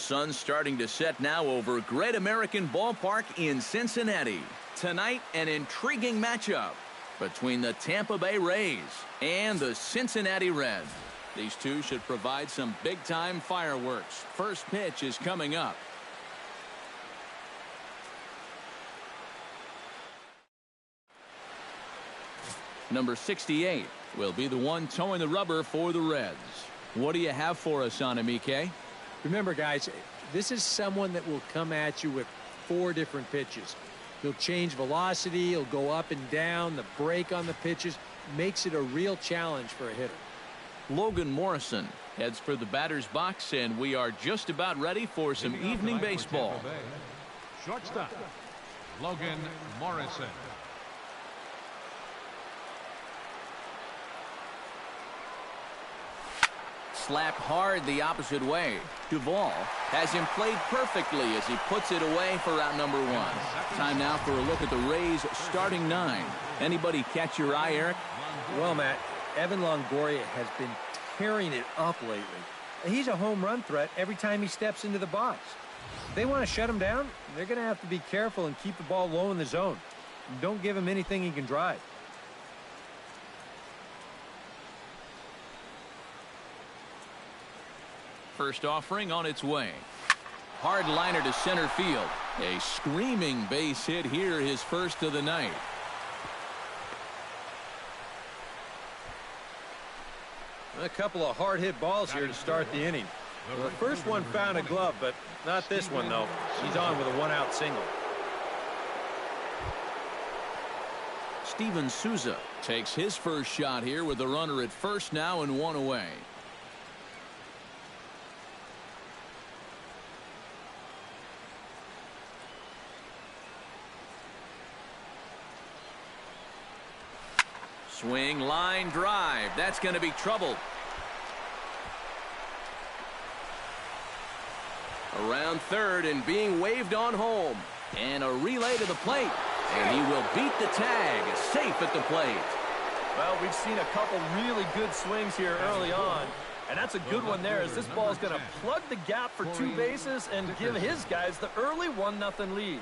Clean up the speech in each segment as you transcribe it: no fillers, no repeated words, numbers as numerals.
Sun's starting to set now over Great American Ballpark in Cincinnati. Tonight, an intriguing matchup between the Tampa Bay Rays and the Cincinnati Reds. These two should provide some big-time fireworks. First pitch is coming up. Number 68 will be the one towing the rubber for the Reds. What do you have for us on him, EK? Remember, guys, this is someone that will come at you with 4 different pitches. He'll change velocity, he'll go up and down, the break on the pitches makes it a real challenge for a hitter. Logan Morrison heads for the batter's box, and we are just about ready for some evening baseball. Shortstop, Logan Morrison. Slapped hard the opposite way. Duvall has him played perfectly as he puts it away for out number 1. Time now for a look at the Rays starting 9. Anybody catch your eye, Eric? Well, Matt, Evan Longoria has been tearing it up lately. He's a home run threat every time he steps into the box. If they want to shut him down, they're going to have to be careful and keep the ball low in the zone. Don't give him anything he can drive. First offering on its way. Hard liner to center field. A screaming base hit here, his first of the night. A couple of hard hit balls here to start the inning. Well, the first one found a glove, but not this one, though. He's on with a 1-out single. Steven Souza takes his first shot here with the runner at first now and 1 away. Swing, line, drive. That's going to be trouble. Around third and being waved on home. And a relay to the plate. And he will beat the tag. Safe at the plate. Well, we've seen a couple really good swings here early on. And that's a good one there, as this ball is going to plug the gap for 2 bases and give his guys the early 1-0 lead.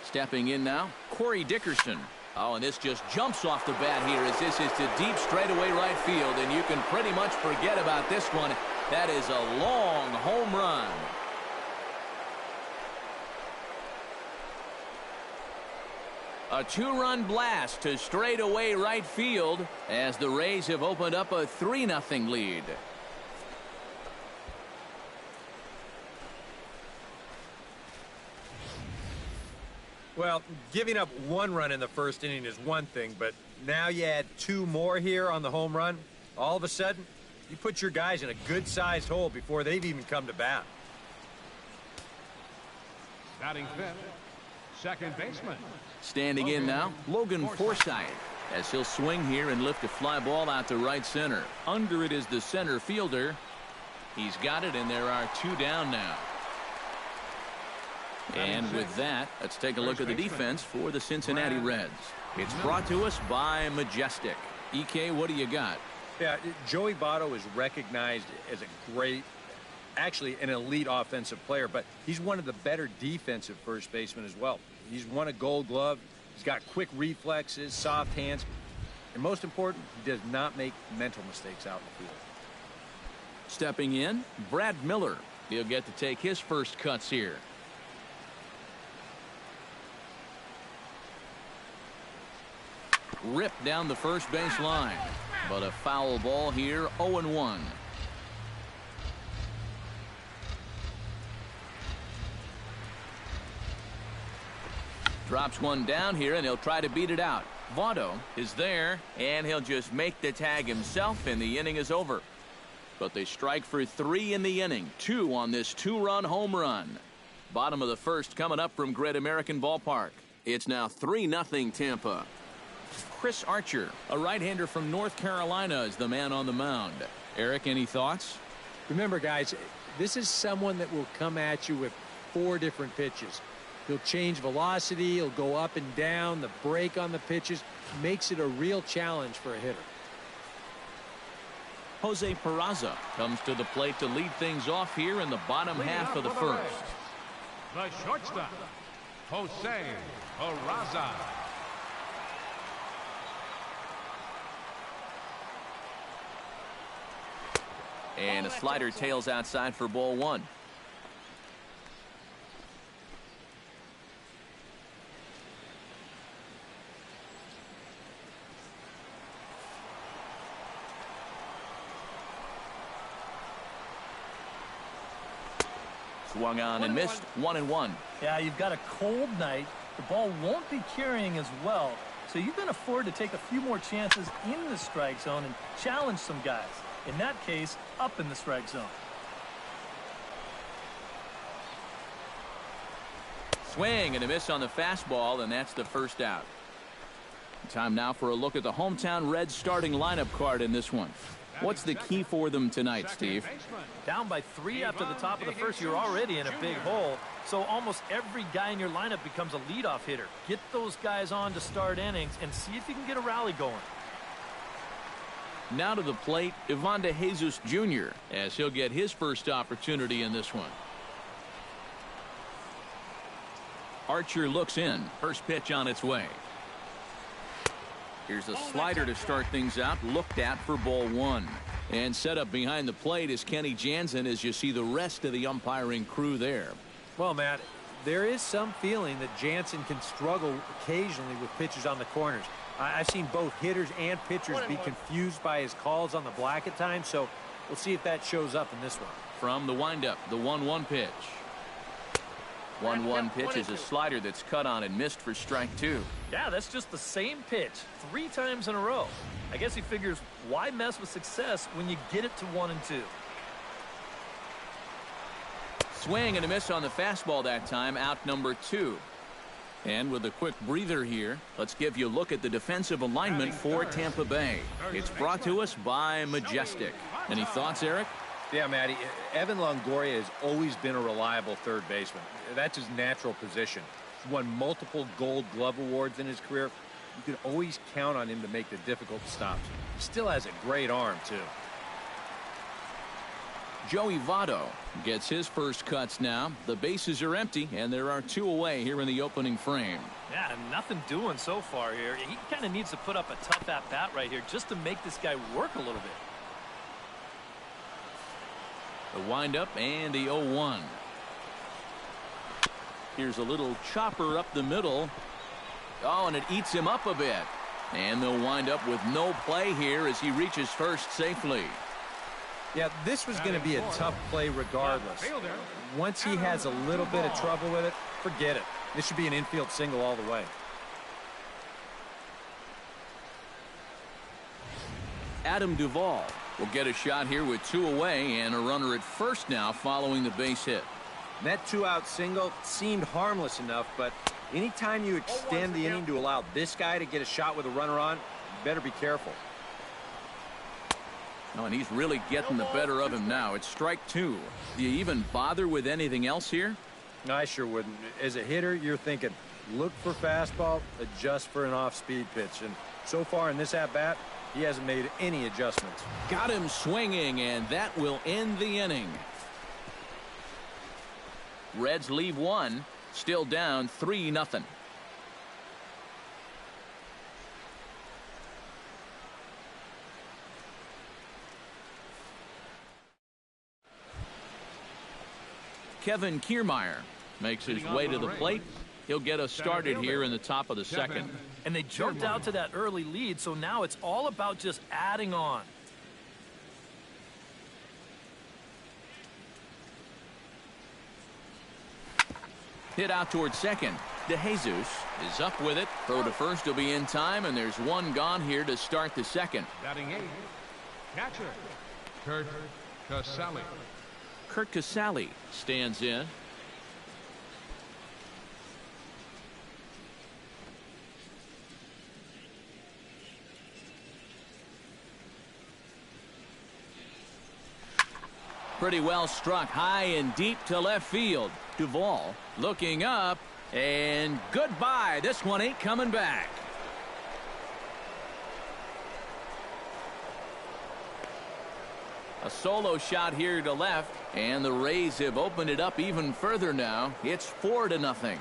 Stepping in now, Corey Dickerson. Oh, and this just jumps off the bat here as this is to deep straightaway right field, and you can pretty much forget about this one. That is a long home run. A 2-run blast to straightaway right field as the Rays have opened up a 3-0 lead. Well, giving up 1 run in the first inning is one thing, but now you add 2 more here on the home run. All of a sudden, you put your guys in a good-sized hole before they've even come to bat. Batting fifth, second baseman. Standing in now, Logan Forsythe, as he'll swing here and lift a fly ball out to right center. Under it is the center fielder. He's got it, and there are 2 down now. And with that, let's take a look at the defense for the Cincinnati Reds. It's brought to us by Majestic. EK, what do you got? Yeah, Joey Votto is recognized as a great, actually an elite offensive player, but he's one of the better defensive first basemen as well. He's won a Gold Glove. He's got quick reflexes, soft hands, and most important, he does not make mental mistakes out in the field. Stepping in, Brad Miller. He'll get to take his first cuts here. Ripped down the first base line, but a foul ball here, 0-1. Drops one down here, and he'll try to beat it out. Votto is there, and he'll just make the tag himself, and the inning is over. But they strike for 3 in the inning, 2 on this 2-run home run. Bottom of the first coming up from Great American Ballpark. It's now 3-0 Tampa. Chris Archer, a right-hander from North Carolina, is the man on the mound. Eric, any thoughts? Remember, guys, this is someone that will come at you with 4 different pitches. He'll change velocity. He'll go up and down. The break on the pitches makes it a real challenge for a hitter. Jose Peraza comes to the plate to lead things off here in the bottom half of the first. The shortstop, Jose Peraza. And a slider tails outside for ball one. Swung on and missed. 1-1. Yeah, you've got a cold night. The ball won't be carrying as well, so you can afford to take a few more chances in the strike zone and challenge some guys. In that case, up in the strike zone. Swing and a miss on the fastball, and that's the first out. Time now for a look at the hometown Reds starting lineup card in this one. What's the key for them tonight, Steve? Down by 3 after the top of the first, you're already in a big hole. So almost every guy in your lineup becomes a leadoff hitter. Get those guys on to start innings and see if you can get a rally going. Now to the plate, Ivan De Jesus Jr. as he'll get his first opportunity in this one. Archer looks in. First pitch on its way. Here's a slider to start things out, looked at for ball one. And set up behind the plate is Kenny Jansen as you see the rest of the umpiring crew there. Well, Matt, there is some feeling that Jansen can struggle occasionally with pitches on the corners. I've seen both hitters and pitchers be confused by his calls on the black at times, so we'll see if that shows up in this one. From the windup, the 1-1 pitch. 1-1 pitch is a slider that's cut on and missed for strike two. Yeah, that's just the same pitch 3 times in a row. I guess he figures, why mess with success when you get it to 1 and 2? Swing and a miss on the fastball that time, out number 2. And with a quick breather here, let's give you a look at the defensive alignment for Tampa Bay. It's brought to us by Majestic. Any thoughts, Eric? Yeah, Matty, Evan Longoria has always been a reliable third baseman. That's his natural position. He's won multiple Gold Glove awards in his career. You can always count on him to make the difficult stops. He still has a great arm, too. Joey Votto gets his first cuts now. The bases are empty, and there are 2 away here in the opening frame. Yeah, nothing doing so far here. He kind of needs to put up a tough at-bat right here just to make this guy work a little bit. The windup and the 0-1. Here's a little chopper up the middle. Oh, and it eats him up a bit. And they'll wind up with no play here as he reaches first safely. Yeah, this was going to be a tough play regardless. Once he has a little bit of trouble with it, forget it. This should be an infield single all the way. Adam Duvall will get a shot here with 2 away and a runner at first now following the base hit. And that 2-out single seemed harmless enough, but anytime you extend the inning to allow this guy to get a shot with a runner on, you better be careful. Oh, and he's really getting the better of him now. It's strike 2. Do you even bother with anything else here? No, I sure wouldn't. As a hitter, you're thinking, look for fastball, adjust for an off-speed pitch. And so far in this at-bat, he hasn't made any adjustments. Got him swinging, and that will end the inning. Reds leave 1, still down 3-0. Kevin Kiermaier makes his way to the plate. He'll get us started here in the top of the second. And they jumped out to that early lead, so now it's all about just adding on. Hit out towards second. De Jesus is up with it. Throw to first will be in time, and there's 1 gone here to start the second. Batting 8th, catcher, Kurt Casale. Kurt Casale stands in. Pretty well struck high and deep to left field. Duvall looking up, And goodbye. This one ain't coming back. A solo shot here to left, and the Rays have opened it up even further now. It's 4-0.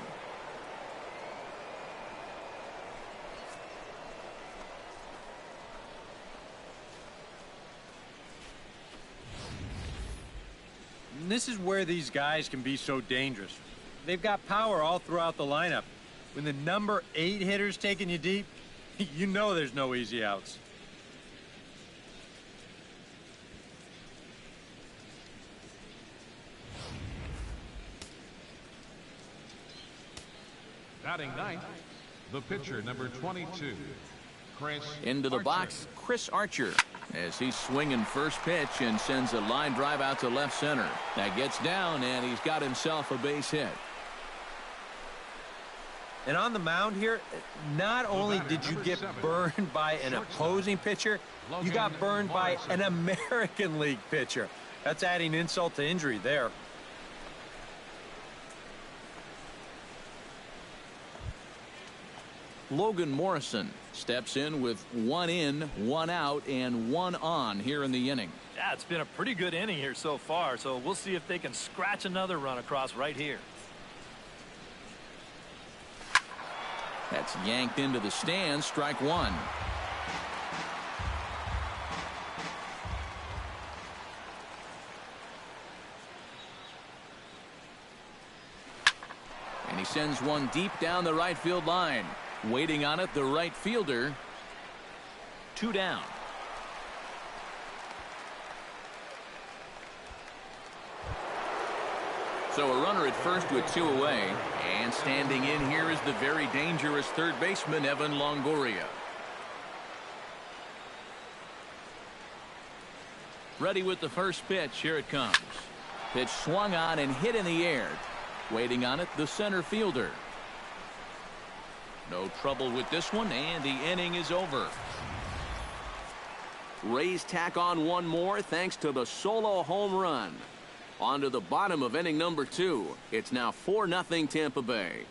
And this is where these guys can be so dangerous. They've got power all throughout the lineup. When the number 8 hitter's taking you deep, you know there's no easy outs. Batting ninth, the pitcher, number 22, Chris Into the Archer. box, Chris Archer, as he's swinging first pitch and sends a line drive out to left center. That gets down, and he's got himself a base hit. And on the mound here, not only did you get burned by an opposing pitcher, you got burned by an American League pitcher. That's adding insult to injury there. Logan Morrison steps in with 1 in, 1 out, and 1 on here in the inning. Yeah, it's been a pretty good inning here so far, so we'll see if they can scratch another run across right here. That's yanked into the stands, strike 1. And he sends one deep down the right field line. Waiting on it, the right fielder. 2 down. So a runner at first with 2 away. And standing in here is the very dangerous third baseman, Evan Longoria. Ready with the first pitch. Here it comes. Pitch swung on and hit in the air. Waiting on it, the center fielder. No trouble with this one, and the inning is over. Rays tack on one more thanks to the solo home run. On to the bottom of inning number 2. It's now 4-0 Tampa Bay.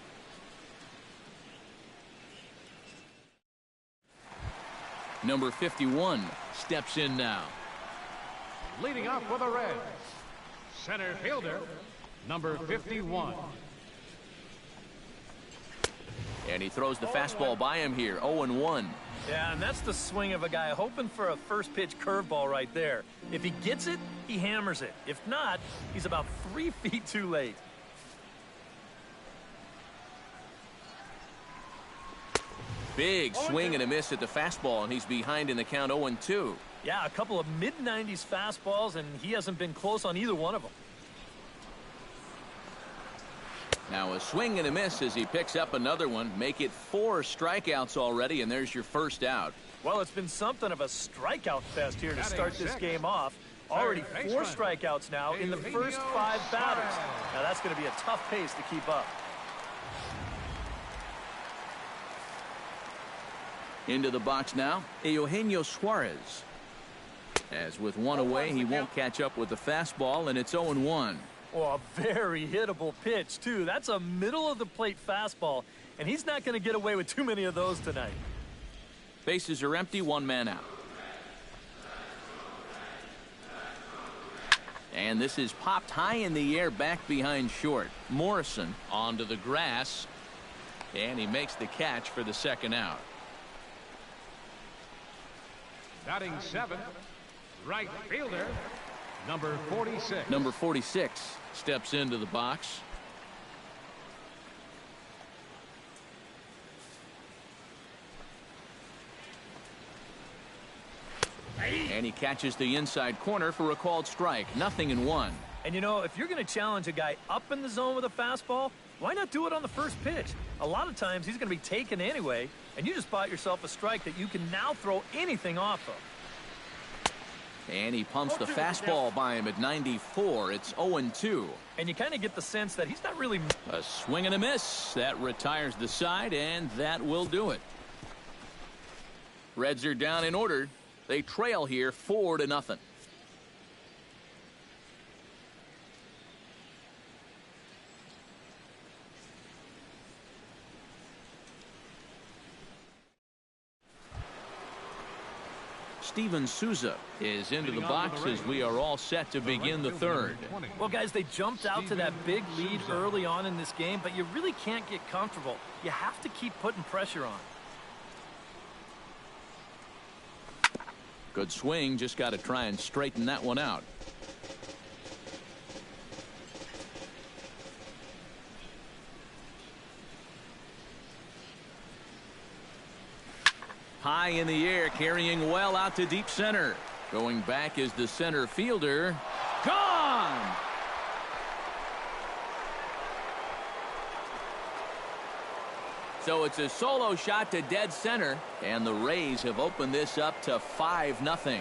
Number 51 steps in now. Leading off for the Reds, center fielder, number 51. And he throws the fastball by him here, 0-1. Yeah, and that's the swing of a guy hoping for a first pitch curveball right there. If he gets it, he hammers it. If not, he's about 3 feet too late. Big swing and a miss at the fastball, and he's behind in the count 0-2. Yeah, a couple of mid-90s fastballs, and he hasn't been close on either one of them. Now a swing and a miss as he picks up another one. Make it 4 strikeouts already, and there's your first out. Well, it's been something of a strikeout fest here to start this game off. Already 4 strikeouts now in the first 5 batters. Now that's going to be a tough pace to keep up. Into the box now, Eugenio Suarez. As with 1 away, he won't catch up with the fastball, and it's 0-1. Oh, a very hittable pitch, too. That's a middle-of-the-plate fastball, and he's not going to get away with too many of those tonight. Bases are empty, 1 man out. And this is popped high in the air back behind short. Morrison onto the grass, and he makes the catch for the second out. Batting 7th, right fielder, number 46. Number 46 steps into the box. And he catches the inside corner for a called strike. 0-1. And you know, if you're going to challenge a guy up in the zone with a fastball, why not do it on the first pitch? A lot of times he's going to be taken anyway, and you just bought yourself a strike that you can now throw anything off of. And he pumps the fastball by him at 94. It's 0-2. And you kind of get the sense that he's not really... A swing and a miss. That retires the side, and that will do it. Reds are down in order. They trail here 4-0. Steven Souza is into the box as we are all set to begin the third. Well, guys, they jumped out to that big lead early on in this game, but you really can't get comfortable. You have to keep putting pressure on. Good swing, just got to try and straighten that one out. High in the air, carrying well out to deep center. Going back is the center fielder. Gone! So it's a solo shot to dead center, and the Rays have opened this up to 5-0.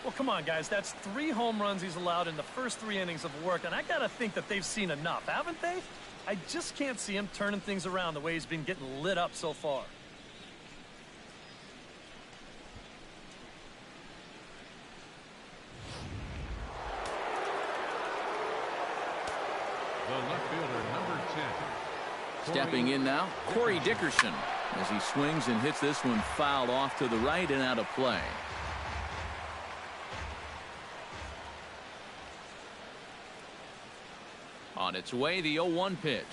Well, come on, guys. That's 3 home runs he's allowed in the first 3 innings of work, and I got to think that they've seen enough, haven't they? I just can't see him turning things around the way he's been getting lit up so far. The left fielder, number 10. Stepping in now, Corey Dickerson, as he swings and hits this one fouled off to the right and out of play. On its way, the 0-1 pitch.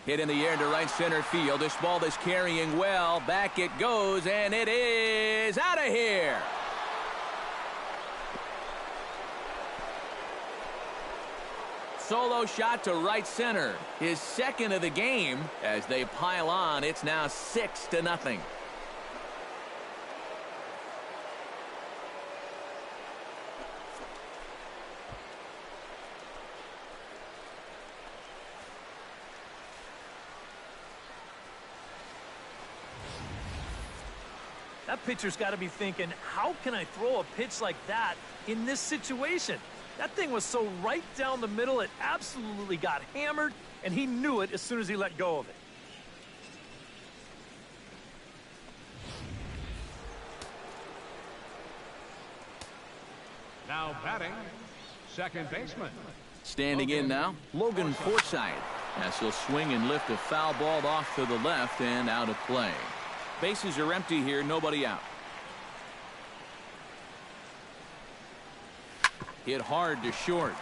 Hit in the air to right center field. This ball is carrying well. Back it goes, and it is out of here. Solo shot to right center. His second of the game. As they pile on, it's now 6-0. That pitcher's got to be thinking, how can I throw a pitch like that in this situation? That thing was so right down the middle, it absolutely got hammered, and he knew it as soon as he let go of it. Now batting, second baseman. Standing in now, Logan Forsythe, as he'll swing and lift a foul ball off to the left and out of play. Bases are empty here, nobody out. Hit hard to short.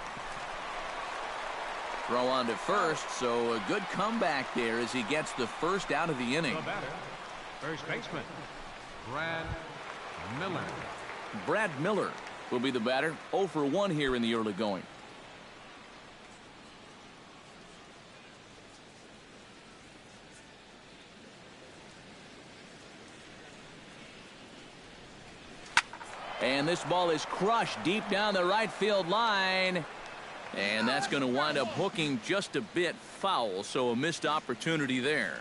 Throw on to first, so a good comeback there as he gets the first out of the inning. The batter, first baseman, Brad Miller. Brad Miller will be the batter. 0 for 1 here in the early going. And this ball is crushed deep down the right field line. And that's going to wind up hooking just a bit foul, so a missed opportunity there.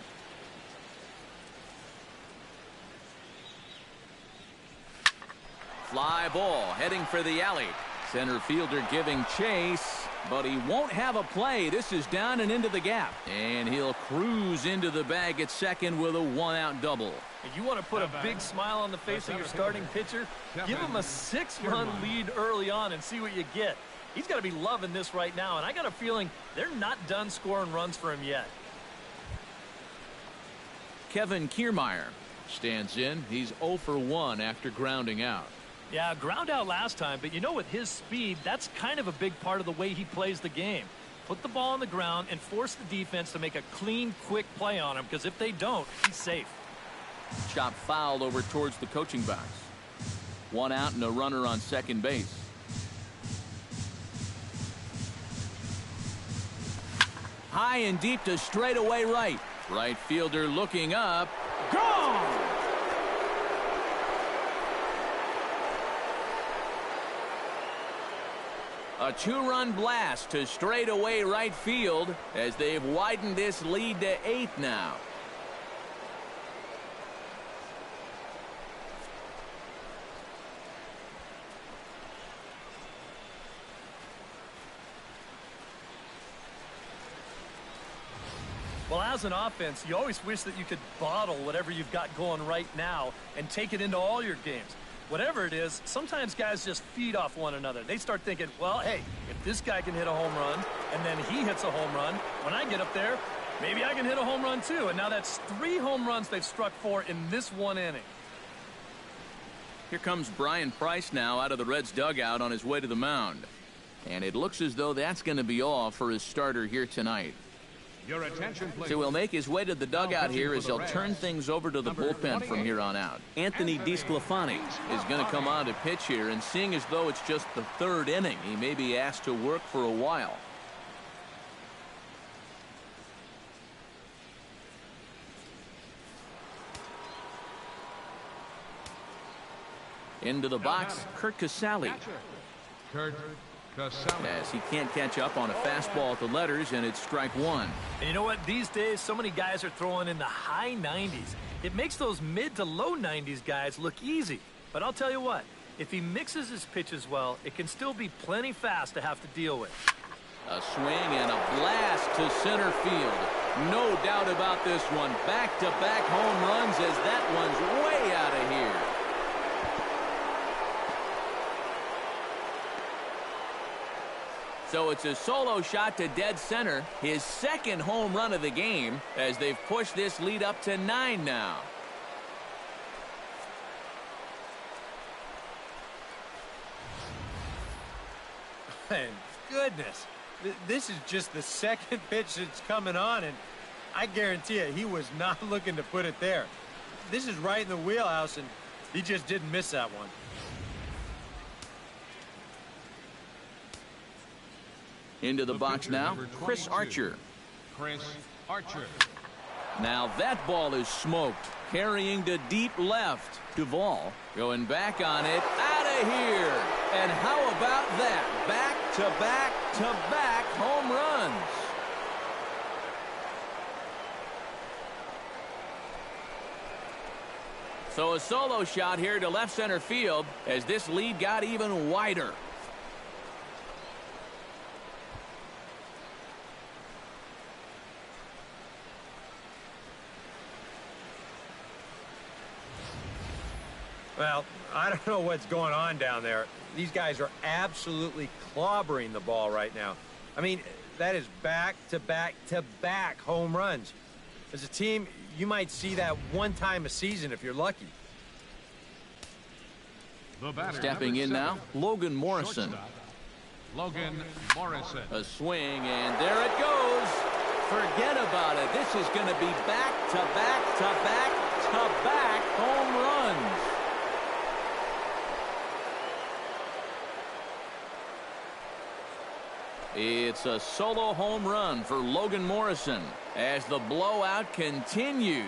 Fly ball heading for the alley. Center fielder giving chase, but he won't have a play. This is down and into the gap. And he'll cruise into the bag at second with a 1-out double. If you want to put a big smile on the face of your starting pitcher, give him a 6-run lead early on and see what you get. He's got to be loving this right now, and I got a feeling they're not done scoring runs for him yet. Kevin Kiermaier stands in. He's 0 for 1 after grounding out. Yeah, ground out last time, but you know, with his speed, that's kind of a big part of the way he plays the game. Put the ball on the ground and force the defense to make a clean, quick play on him, because if they don't, he's safe. Chop fouled over towards the coaching box. 1 out and a runner on second base. High and deep to straightaway right. Right fielder looking up. Gone! A 2-run blast to straightaway right field as they've widened this lead to 8 now. Well, as an offense, you always wish that you could bottle whatever you've got going right now and take it into all your games. Whatever it is, sometimes guys just feed off one another. They start thinking, well, hey, if this guy can hit a home run, and then he hits a home run, when I get up there, maybe I can hit a home run too. And now that's 3 home runs they've struck for in this one inning. Here comes Brian Price now out of the Reds dugout on his way to the mound. And it looks as though that's going to be all for his starter here tonight. Your attention, please. So he'll make his way to the dugout here as he'll turn things over to the bullpen from here on out. Anthony DeSclafani is going to come on to pitch here, and seeing as though it's just the 3rd inning, he may be asked to work for a while. Into the box, Kurt Casale. Kurt Casale. As he can't catch up on a fastball at the letters, and it's strike 1. And you know what? These days, so many guys are throwing in the high 90s. It makes those mid to low 90s guys look easy. But I'll tell you what, if he mixes his pitches well, it can still be plenty fast to have to deal with. A swing and a blast to center field. No doubt about this one. Back-to-back home runs as that one's way out of here. So it's a solo shot to dead center, his 2nd home run of the game, as they've pushed this lead up to 9 now. And goodness, this is just the 2nd pitch that's coming on, and I guarantee you he was not looking to put it there. This is right in the wheelhouse, and he just didn't miss that one. Into the box now, Chris Archer. Chris Archer. Now that ball is smoked, carrying to deep left. Duvall going back on it, out of here. And how about that? Back-to-back-to-back home runs. So a solo shot here to left center field as this lead got even wider. Well, I don't know what's going on down there. These guys are absolutely clobbering the ball right now. I mean, that is back-to-back-to-back home runs. As a team, you might see that one time a season if you're lucky. Stepping in now, Logan Morrison. Logan Morrison. A swing, and there it goes. Forget about it. This is going to be back-to-back-to-back-to-back home runs. It's a solo home run for Logan Morrison as the blowout continues.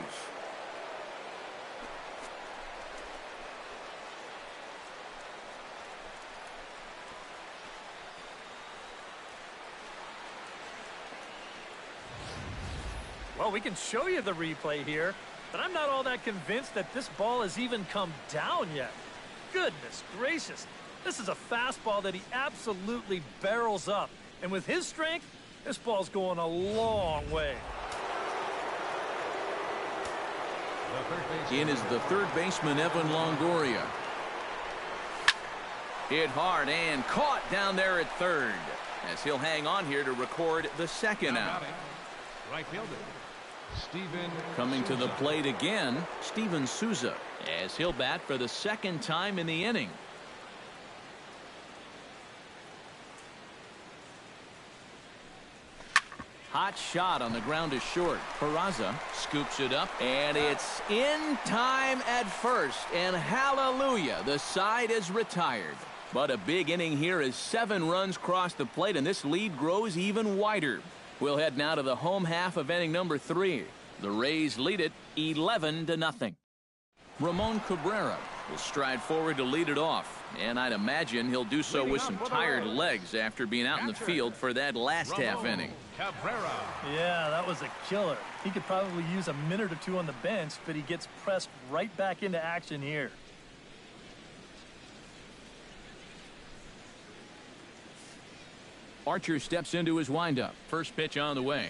Well, we can show you the replay here, but I'm not all that convinced that this ball has even come down yet. Goodness gracious. This is a fastball that he absolutely barrels up. And with his strength, this ball's going a long way. In is the 3rd baseman, Evan Longoria. Hit hard and caught down there at 3rd. As he'll hang on here to record the 2nd out. Right fielder, Steven Coming to the Souza. plate again, Steven Souza, as he'll bat for the 2nd time in the inning. Hot shot on the ground is short. Peraza scoops it up, and it's in time at first. And hallelujah, the side is retired. But a big inning here as 7 runs cross the plate, and this lead grows even wider. We'll head now to the home half of inning number 3. The Rays lead it 11-0. Ramon Cabrera will stride forward to lead it off. And I'd imagine he'll do so with some tired legs after being out in the field for that last half inning. Cabrera. Yeah, that was a killer. He could probably use a minute or 2 on the bench, but he gets pressed right back into action here. Archer steps into his windup. First pitch on the way.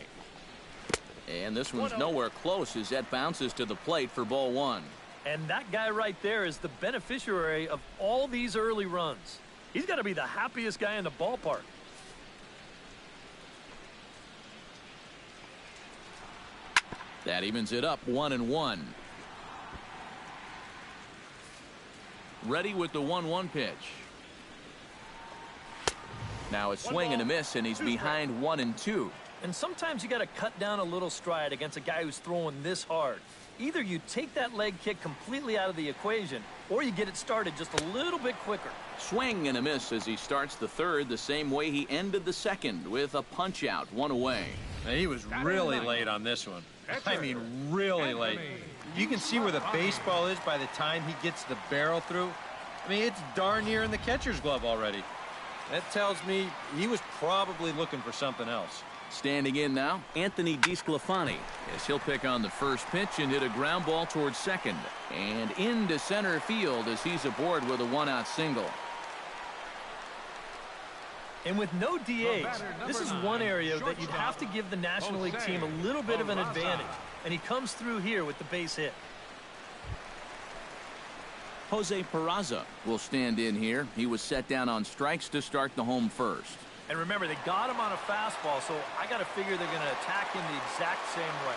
And this one's nowhere close as that bounces to the plate for ball 1. And that guy right there is the beneficiary of all these early runs. He's got to be the happiest guy in the ballpark. That evens it up 1-1. Ready with the 1-1 pitch. Now a swing and a miss, and he's behind 1-2. And sometimes you got to cut down a little stride against a guy who's throwing this hard. Either you take that leg kick completely out of the equation, or you get it started just a little bit quicker. Swing and a miss as he starts the third the same way he ended the second, with a punch out, 1 away. Now, he was really late on this one. I mean, really late. You can see where the baseball is by the time he gets the barrel through. I mean, it's darn near in the catcher's glove already. That tells me he was probably looking for something else. Standing in now, Anthony DeSclafani, as he'll pick on the first pitch and hit a ground ball towards second. And into center field as he's aboard with a 1-out single. And with no DH, this is one area that you'd have to give the National League team a little bit of an advantage. And he comes through here with the base hit. Jose Peraza will stand in here. He was set down on strikes to start the home first. And remember, they got him on a fastball, so I got to figure they're going to attack him the exact same way.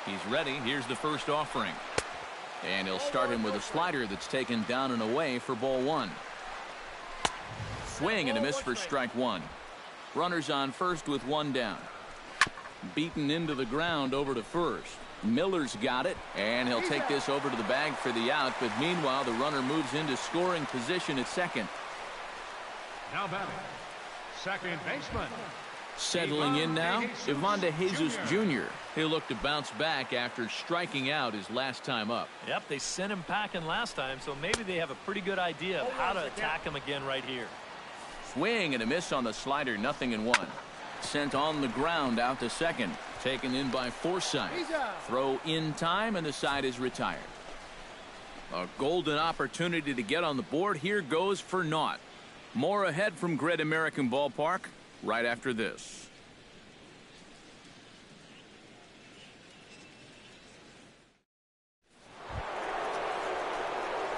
He's ready. Here's the first offering. And he'll start him with a slider that's taken down and away for ball 1. Swing and a miss for strike 1. Runners on first with 1 down. Beaten into the ground over to first. Miller's got it, and he'll take this over to the bag for the out, but meanwhile the runner moves into scoring position at second. Now batting, second baseman. Settling in now, Ivan De Jesus Jr. He'll look to bounce back after striking out his last time up. Yep, they sent him packing last time, so maybe they have a pretty good idea of how to attack him again right here. Swing and a miss on the slider, 0-1. Sent on the ground out to second. Taken in by Forsythe. Throw in time, and the side is retired. A golden opportunity to get on the board. Here goes for naught. More ahead from Great American Ballpark right after this.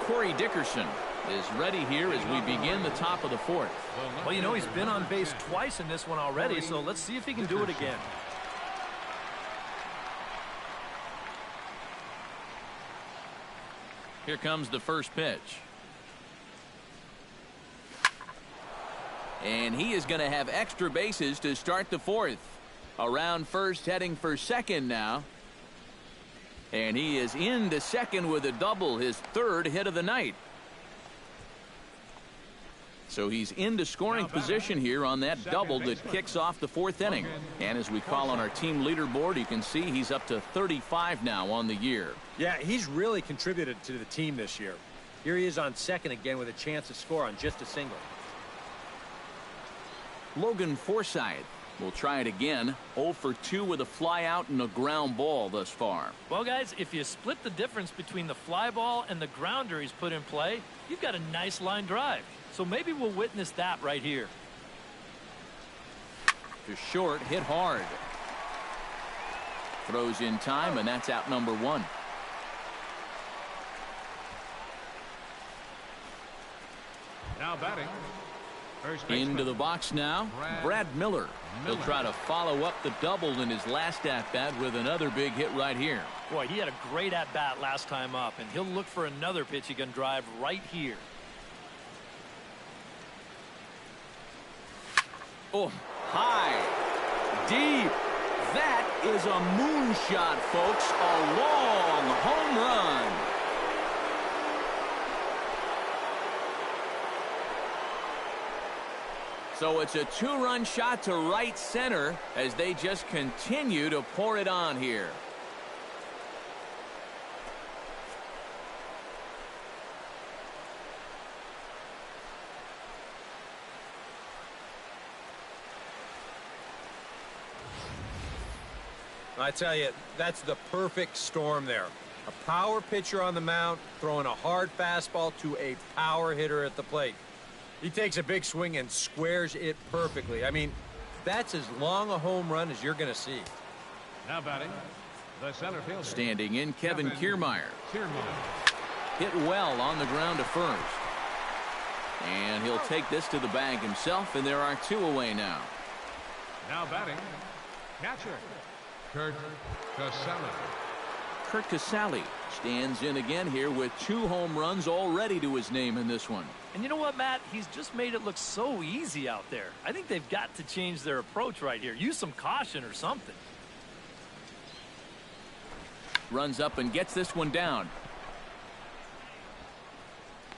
Corey Dickerson is ready here as we begin the top of the fourth. Well, you know, he's been on base twice in this one already, so let's see if he can do it again. Here comes the first pitch. And he is going to have extra bases to start the fourth. Around first, heading for second now. And he is into second with a double, his third hit of the night. So he's into scoring position here on that double that kicks off the fourth inning. And as we call on our team leaderboard, you can see he's up to 35 now on the year. Yeah, he's really contributed to the team this year. Here he is on second again with a chance to score on just a single. Logan Forsythe will try it again. 0 for 2 with a fly out and a ground ball thus far. Well, guys, if you split the difference between the fly ball and the grounder he's put in play, you've got a nice line drive. So maybe we'll witness that right here. To short, hit hard. Throws in time, and that's out number 1. Now batting, first Into baseman. the box now, Brad Miller. He'll try to follow up the double in his last at-bat with another big hit right here. Boy, he had a great at-bat last time up, and he'll look for another pitch he can drive right here. Oh, high, deep. That is a moonshot, folks. A long home run. So it's a 2-run shot to right center as they just continue to pour it on here. I tell you, that's the perfect storm there. A power pitcher on the mound throwing a hard fastball to a power hitter at the plate. He takes a big swing and squares it perfectly. I mean, That's as long a home run as you're going to see. Now batting, the center fielder. Standing in, Kevin Kiermaier. Hit well on the ground to first. And he'll take this to the bag himself, and there are 2 away now. Now batting, catcher, Kurt Casale. Kurt Casale stands in again here with 2 home runs already to his name in this one. And you know what, Matt? He's just made it look so easy out there. I think they've got to change their approach right here. Use some caution or something. Runs up and gets this one down.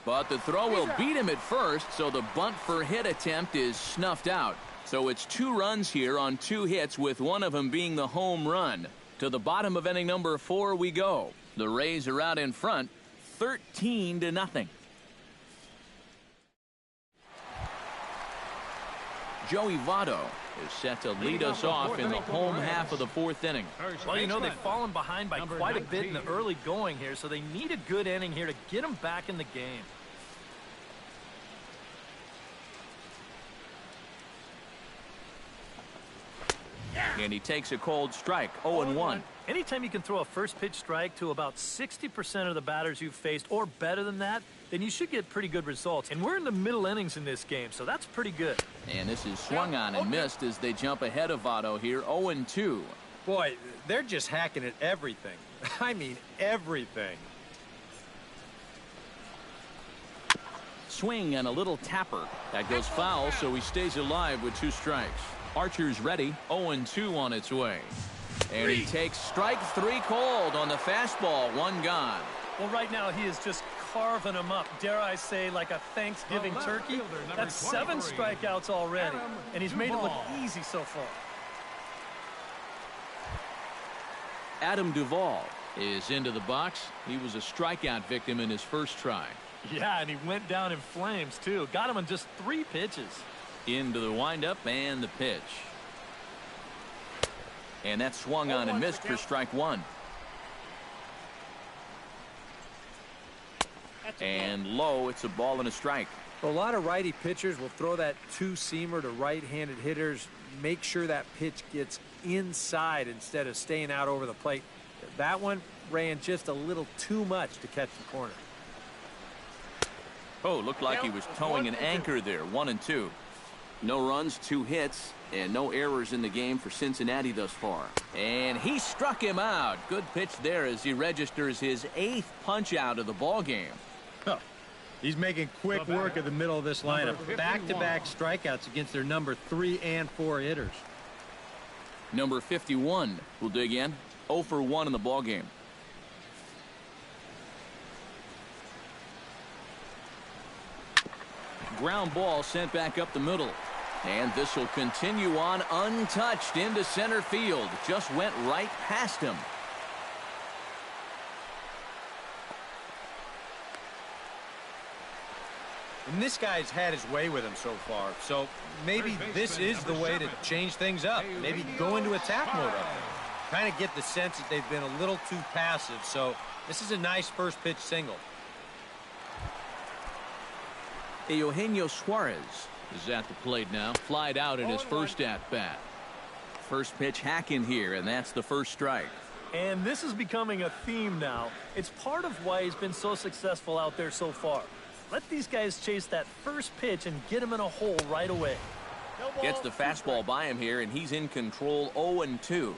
But the throw will beat him at first, so the bunt for hit attempt is snuffed out. So it's 2 runs here on 2 hits, with one of them being the home run. To the bottom of inning number 4 we go. The Rays are out in front, 13-0. Joey Votto is set to lead us off in the home half of the 4th inning. Well, you know, they've fallen behind by quite a bit in the early going here, so they need a good inning here to get them back in the game. And he takes a cold strike, 0-1. Anytime you can throw a first pitch strike to about 60% of the batters you've faced or better than that, then you should get pretty good results. And we're in the middle innings in this game, so that's pretty good. And this is swung on and missed as they jump ahead of Votto here, 0-2. Boy, they're just hacking at everything. I mean, everything. Swing and a little tapper. That goes foul, so he stays alive with 2 strikes. Archer's ready, 0-2 on its way. And he takes strike 3 cold on the fastball, 1 gone. Well, right now he is just carving them up, dare I say, like a Thanksgiving turkey. That's 7 strikeouts already, and he's made it look easy so far. Adam Duvall is into the box. He was a strikeout victim in his first try. Yeah, and he went down in flames, too. Got him in just 3 pitches. Into the windup and the pitch. And that swung on and missed for strike 1. And low, it's a ball and a strike. Well, a lot of righty pitchers will throw that 2-seamer to right-handed hitters. Make sure that pitch gets inside instead of staying out over the plate. That one ran just a little too much to catch the corner. Oh, looked like he was towing an anchor there, 1-2. No runs, 2 hits, and no errors in the game for Cincinnati thus far. And he struck him out. Good pitch there as he registers his 8th punch out of the ball game. He's making quick work of the middle of this lineup. Back-to-back strikeouts against their number 3 and 4 hitters. Number 51 will dig in. 0 for 1 in the ball game. Ground ball sent back up the middle. And this will continue on untouched into center field. Just went right past him. And this guy's had his way with him so far. So maybe this is the way to change things up. Maybe go into attack mode. Kind of get the sense that they've been a little too passive. So this is a nice first pitch single. Eugenio Suarez is at the plate now. Flied out in his first at-bat. First pitch hacking here, and that's the first strike. And this is becoming a theme now. It's part of why he's been so successful out there so far. Let these guys chase that first pitch and get him in a hole right away. Gets the fastball by him here, and he's in control, 0-2.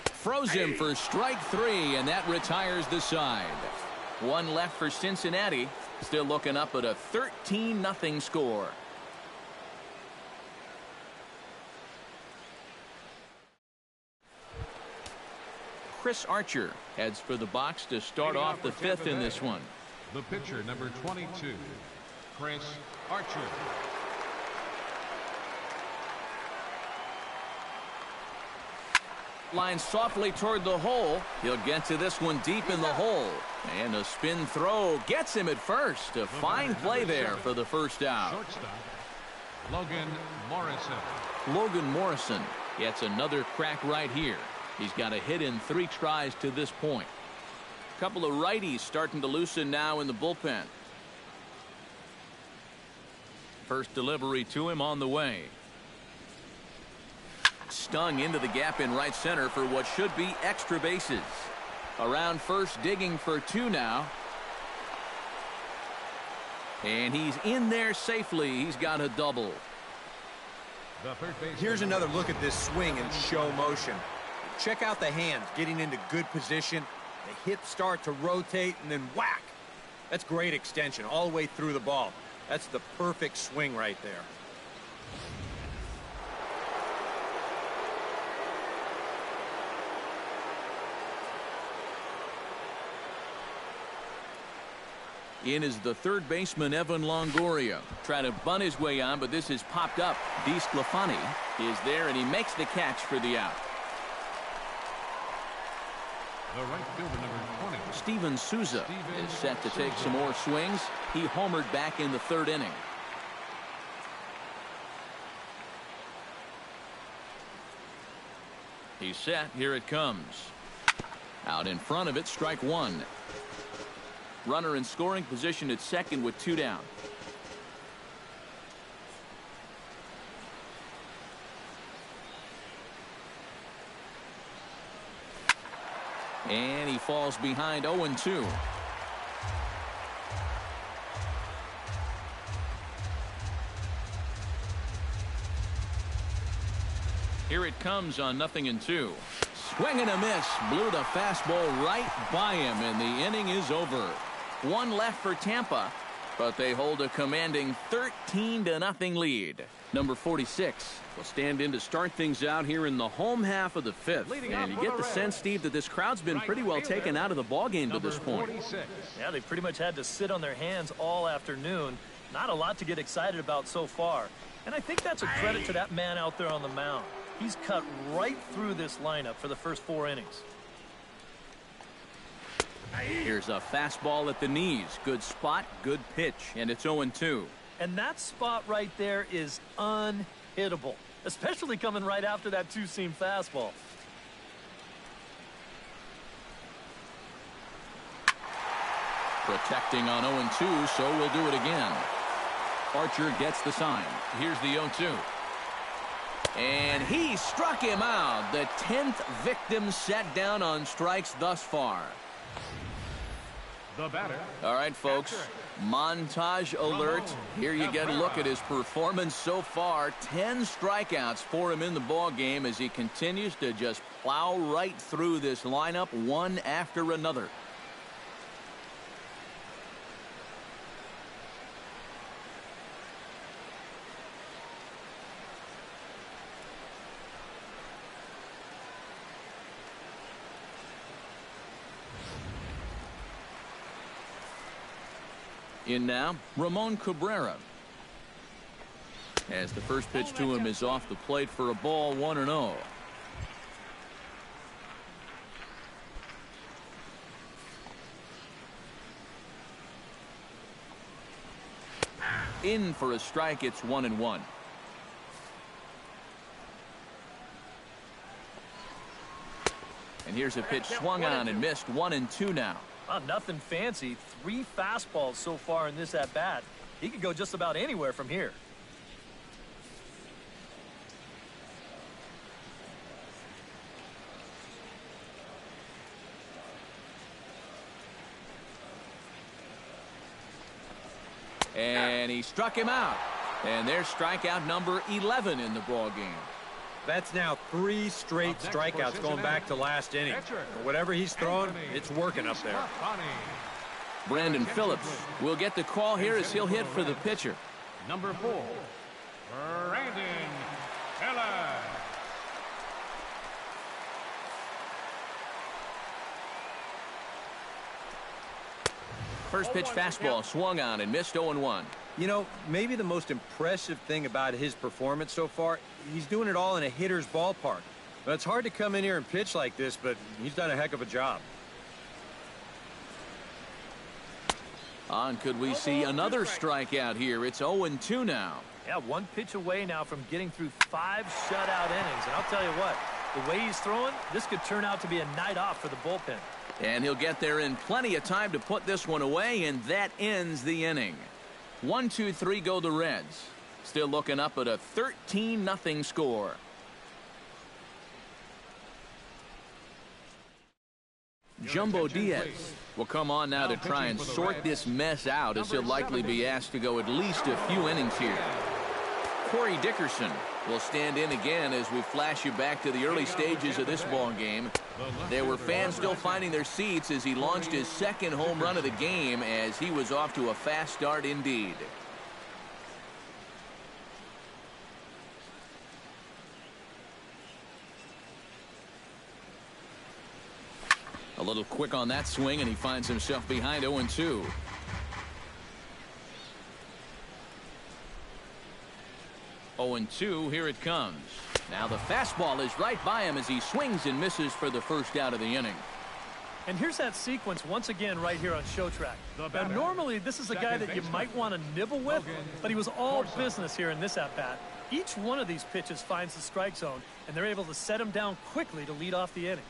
Throws him for strike 3, and that retires the side. 1 left for Cincinnati. Still looking up at a 13-0 score. Chris Archer heads for the box to start off the 5th in this one. The pitcher, number 22, Chris Archer. Line softly toward the hole. He'll get to this one deep in the hole. And a spin throw gets him at first. A fine play there for the first out. Shortstop, Logan Morrison. Logan Morrison gets another crack right here. He's got a hit in 3 tries to this point. A couple of righties starting to loosen now in the bullpen. First delivery to him on the way. stung into the gap in right center for what should be extra bases. Around first, digging for 2 now. And he's in there safely. He's got a double. Here's another look at this swing in show motion. Check out the hands getting into good position. The hips start to rotate and then whack. That's great extension all the way through the ball. That's the perfect swing right there. In is the third baseman, Evan Longoria. Trying to bunt his way on, but this is popped up. DeSclafani is there, and he makes the catch for the out. The right fielder, number 20. Steven Souza is set to take some more swings. He homered back in the 3rd inning. He's set. Here it comes. Out in front of it, strike 1. Runner in scoring position at second with 2 down. And he falls behind 0-2. Here it comes on 0-2. Swing and a miss. Blew the fastball right by him, and the inning is over. 1 left for Tampa, but they hold a commanding 13-0 lead. Number 46 will stand in to start things out here in the home half of the 5th. And you get the sense, Steve, that this crowd's been pretty well taken out of the ballgame to this point. Yeah, they pretty much had to sit on their hands all afternoon. Not a lot to get excited about so far. And I think that's a credit to that man out there on the mound. He's cut right through this lineup for the first 4 innings. Here's a fastball at the knees. Good spot, good pitch, and it's 0-2. And that spot right there is unhittable, especially coming right after that 2-seam fastball. Protecting on 0-2, so we'll do it again. Archer gets the sign. Here's the 0-2. And he struck him out. The 10th victim set down on strikes thus far. The batter. All right, folks. Montage alert. Here you get a look at his performance so far. 10 strikeouts for him in the ball game as he continues to just plow right through this lineup one after another. In now, Ramon Cabrera. As the first pitch to him is off the plate for a ball, 1-0. In for a strike, it's 1-1. And here's a pitch swung on and missed, 1-2 now. Nothing fancy. 3 fastballs so far in this at-bat. He could go just about anywhere from here. And he struck him out. And there's strikeout number 11 in the ball game. That's now 3 straight strikeouts going back to last inning. Whatever he's throwing, it's working up there. Brandon Phillips will get the call here as he'll hit for the pitcher. Number 4, Brandon Phillips. First pitch fastball swung on and missed, 0-1. You know, maybe the most impressive thing about his performance so far, he's doing it all in a hitter's ballpark. But it's hard to come in here and pitch like this, but he's done a heck of a job. Could we see another strikeout here? It's 0-2 now. Yeah, 1 pitch away now from getting through 5 shutout innings. And I'll tell you what, the way he's throwing, this could turn out to be a night off for the bullpen. And he'll get there in plenty of time to put this one away, and that ends the inning. 1-2-3 go the Reds. Still looking up at a 13-0 score. Jumbo Diaz will come on now to try and sort this mess out, as he'll likely be asked to go at least a few innings here. Corey Dickerson will stand in again as we flash you back to the early stages of this ball game. There were fans still finding their seats as he launched his second home run of the game, as he was off to a fast start indeed. A little quick on that swing, and he finds himself behind 0-2. 0-2, here it comes. Now the fastball is right by him as he swings and misses for the first out of the inning. And here's that sequence once again right here on Show Track. Now, normally this is a guy that you might want to nibble with, but he was all business here in this at-bat. Each one of these pitches finds the strike zone, and they're able to set him down quickly to lead off the inning.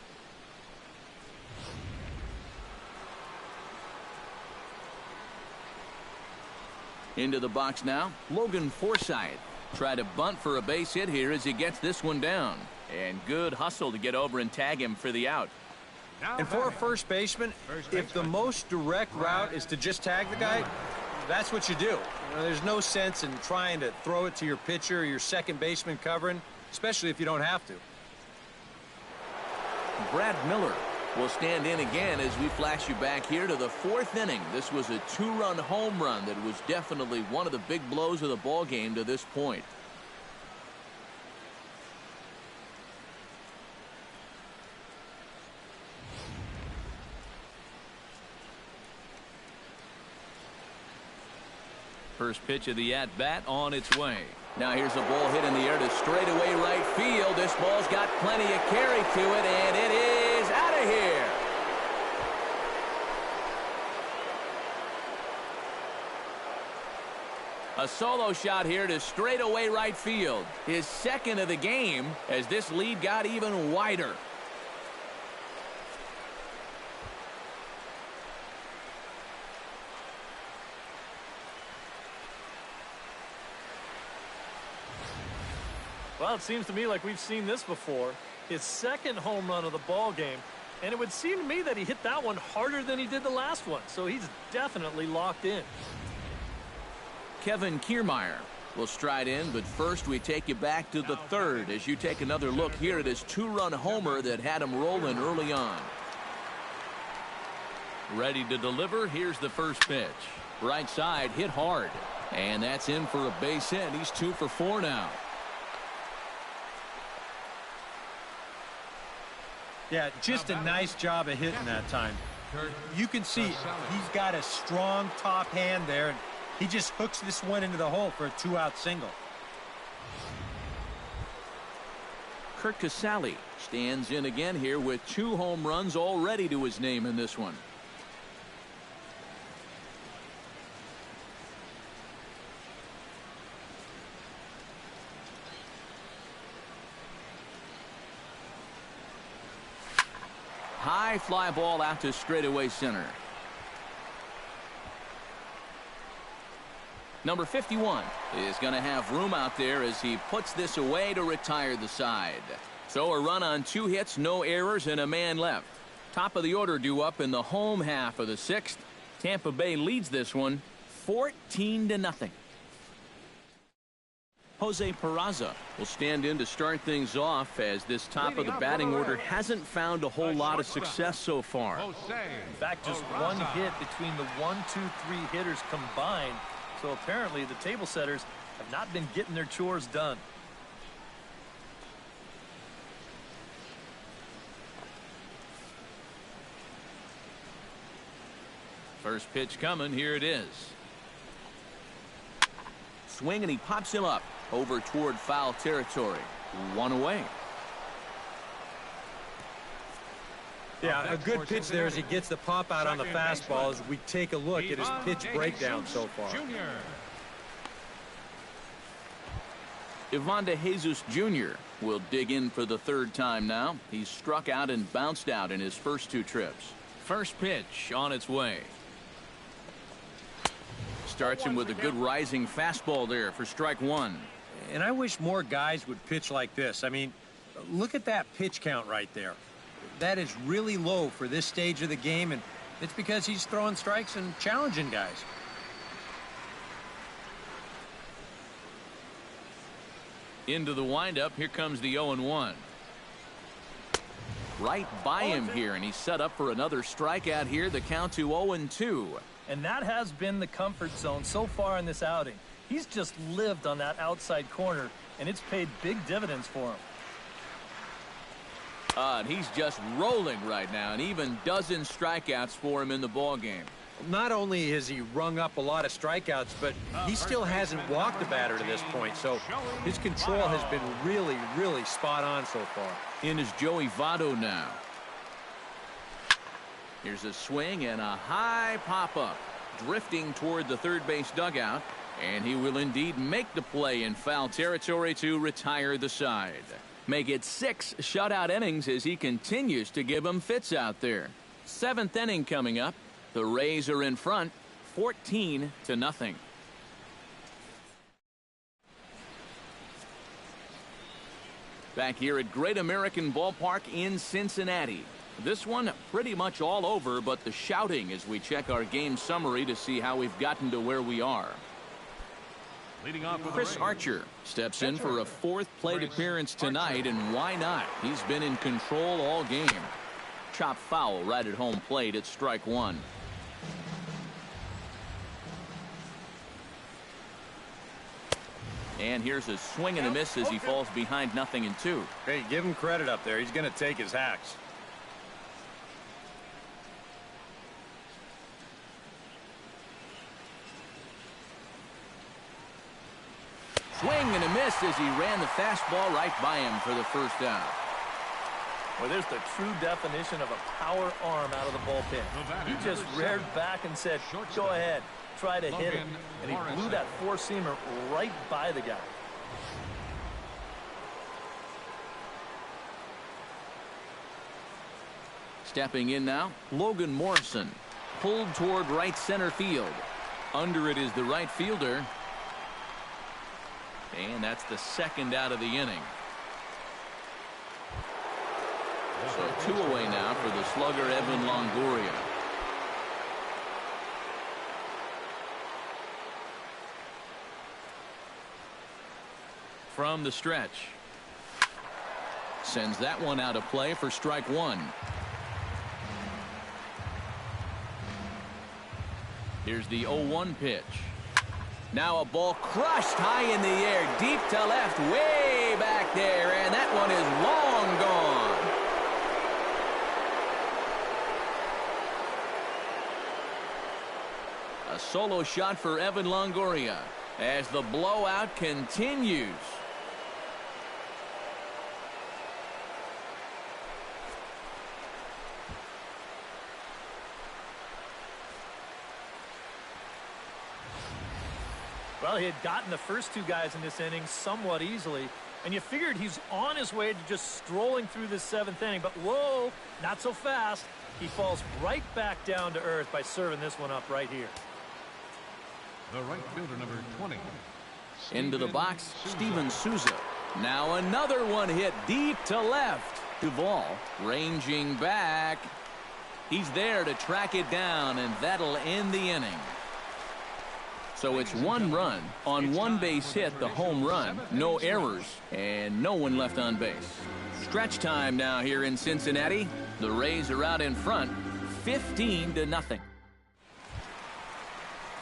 Into the box now, Logan Forsythe. Try to bunt for a base hit here as he gets this one down. And good hustle to get over and tag him for the out. And for a first baseman, if the most direct route is to just tag the guy, that's what you do. There's no sense in trying to throw it to your pitcher or your second baseman covering, especially if you don't have to. Brad Miller will stand in again as we flash you back here to the fourth inning. This was a two-run home run that was definitely one of the big blows of the ball game to this point. First pitch of the at-bat on its way. Now here's a ball hit in the air to straightaway right field. This ball's got plenty of carry to it, and it is out of here. A solo shot here to straightaway right field. His second of the game as this lead got even wider. Well, it seems to me like we've seen this before. His second home run of the ball game. And it would seem to me that he hit that one harder than he did the last one. So he's definitely locked in. Kevin Kiermaier will stride in, but first we take you back to the third as you take another look here at his two-run homer that had him rolling early on. Ready to deliver. Here's the first pitch. Right side, hit hard. And that's in for a base hit. He's 2 for 4 now. Yeah, just a nice job of hitting that time. You can see he's got a strong top hand there, and he just hooks this one into the hole for a 2-out single. Kurt Casale stands in again here with 2 home runs already to his name in this one. High fly ball out to straightaway center. Number 51 is going to have room out there as he puts this away to retire the side. So a run on 2 hits, no errors, and a man left. Top of the order due up in the home half of the 6th. Tampa Bay leads this one 14-0. Jose Peraza will stand in to start things off as this top of the batting order hasn't found a whole lot of success so far. In fact, just 1 hit between the 1, 2, 3 hitters combined. So apparently the table setters have not been getting their chores done. First pitch coming. Here it is. Swing, and he pops him up over toward foul territory. 1 away. Yeah, a good pitch there as he gets the pop out on the fastball as we take a look at his pitch breakdown so far. Ivan De Jesus Jr. will dig in for the 3rd time now. He's struck out and bounced out in his first 2 trips. First pitch on its way. Starts him with a good rising fastball there for strike 1. And I wish more guys would pitch like this. I mean, look at that pitch count right there. that is really low for this stage of the game, and it's because he's throwing strikes and challenging guys. Into the windup, here comes the 0-1. Right by him here, and he's set up for another strikeout here. The count to 0-2. And that has been the comfort zone so far in this outing. He's just lived on that outside corner, and it's paid big dividends for him. And he's just rolling right now, and even dozen strikeouts for him in the ball game. Not only has he rung up a lot of strikeouts, but he still hasn't walked a batter to this point, so his control has been really, really spot on so far. In is Joey Votto now. Here's a swing and a high pop-up, drifting toward the third base dugout, and he will indeed make the play in foul territory to retire the side. Make it 6 shutout innings as he continues to give them fits out there. 7th inning coming up. The Rays are in front, 14-0. Back here at Great American Ballpark in Cincinnati. This one pretty much all over, but the shouting as we check our game summary to see how we've gotten to where we are. Leading off with Chris Archer steps in for a 4th plate appearance tonight, and why not? He's been in control all game. Chop foul right at home plate at strike 1. And here's a swing and a miss as he falls behind 0-2. Hey, give him credit up there. He's going to take his hacks. Swing and a miss as he ran the fastball right by him for the first out. Well, there's the true definition of a power arm out of the bullpen. He just reared back and said, go ahead, try to hit it. And he blew that four-seamer right by the guy. Stepping in now, Logan Morrison. Pulled toward right center field. Under it is the right fielder. And that's the 2nd out of the inning. So 2 away now for the slugger Evan Longoria. From the stretch. Sends that one out of play for strike 1. Here's the 0-1 pitch. Now a ball crushed high in the air, deep to left, way back there, and that one is long gone. A solo shot for Evan Longoria as the blowout continues. Well, he had gotten the first 2 guys in this inning somewhat easily, and you figured he's on his way to just strolling through this 7th inning, but whoa, not so fast. He falls right back down to earth by serving this one up right here. the right fielder, number 20. Into the box, Steven Souza. Now another one hit deep to left. Duvall ranging back. He's there to track it down, and that'll end the inning. So it's 1 run on 1 base hit, the home run, no errors, and no one left on base. Stretch time now here in Cincinnati. The Rays are out in front, 15-0.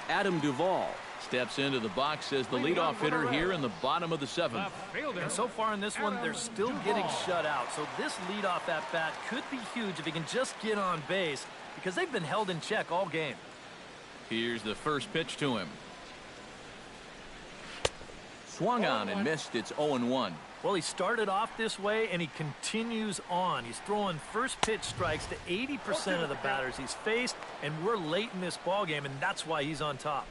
Adam Duvall steps into the box as the leadoff hitter here in the bottom of the 7th. And so far in this one, they're still getting shut out. So this leadoff at-bat could be huge if he can just get on base, because they've been held in check all game. Here's the first pitch to him. Swung on and missed. It's 0-1. Well, he started off this way, and he continues on. He's throwing first pitch strikes to 80% of the batters he's faced, and we're late in this ballgame, and that's why he's on top.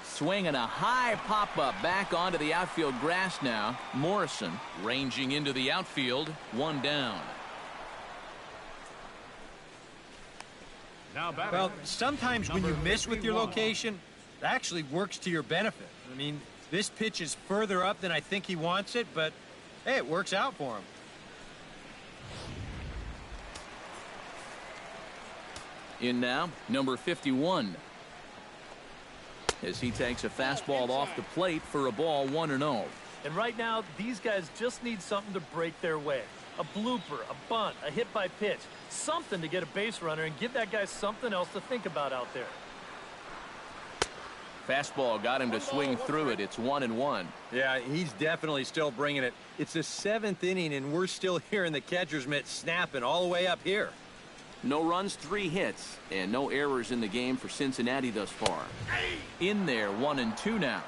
Swing and a high pop-up back onto the outfield grass now. Morrison ranging into the outfield. 1 down. Well, sometimes when you miss with your location, actually works to your benefit. I mean, this pitch is further up than I think he wants it, but hey, it works out for him. In now, number 51. As he takes a fastball off the plate for a ball 1-0. And right now, these guys just need something to break their way. A blooper, a bunt, a hit by pitch. Something to get a base runner and give that guy something else to think about out there. Fastball got him to swing through it. It's 1-1. Yeah, he's definitely still bringing it. It's the 7th inning, and we're still hearing the catcher's mitt snapping all the way up here. No runs, 3 hits, and no errors in the game for Cincinnati thus far. In there, 1-2 now.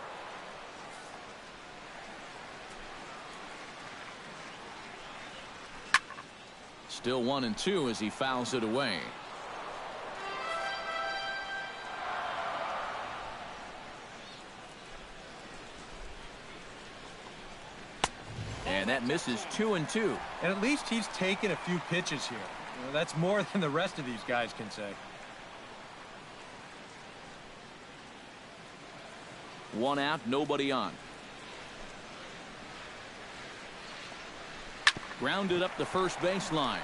Still 1-2 as he fouls it away. And that misses 2-2. And at least he's taken a few pitches here. You know, that's more than the rest of these guys can say. 1 out, nobody on. Grounded up the first baseline.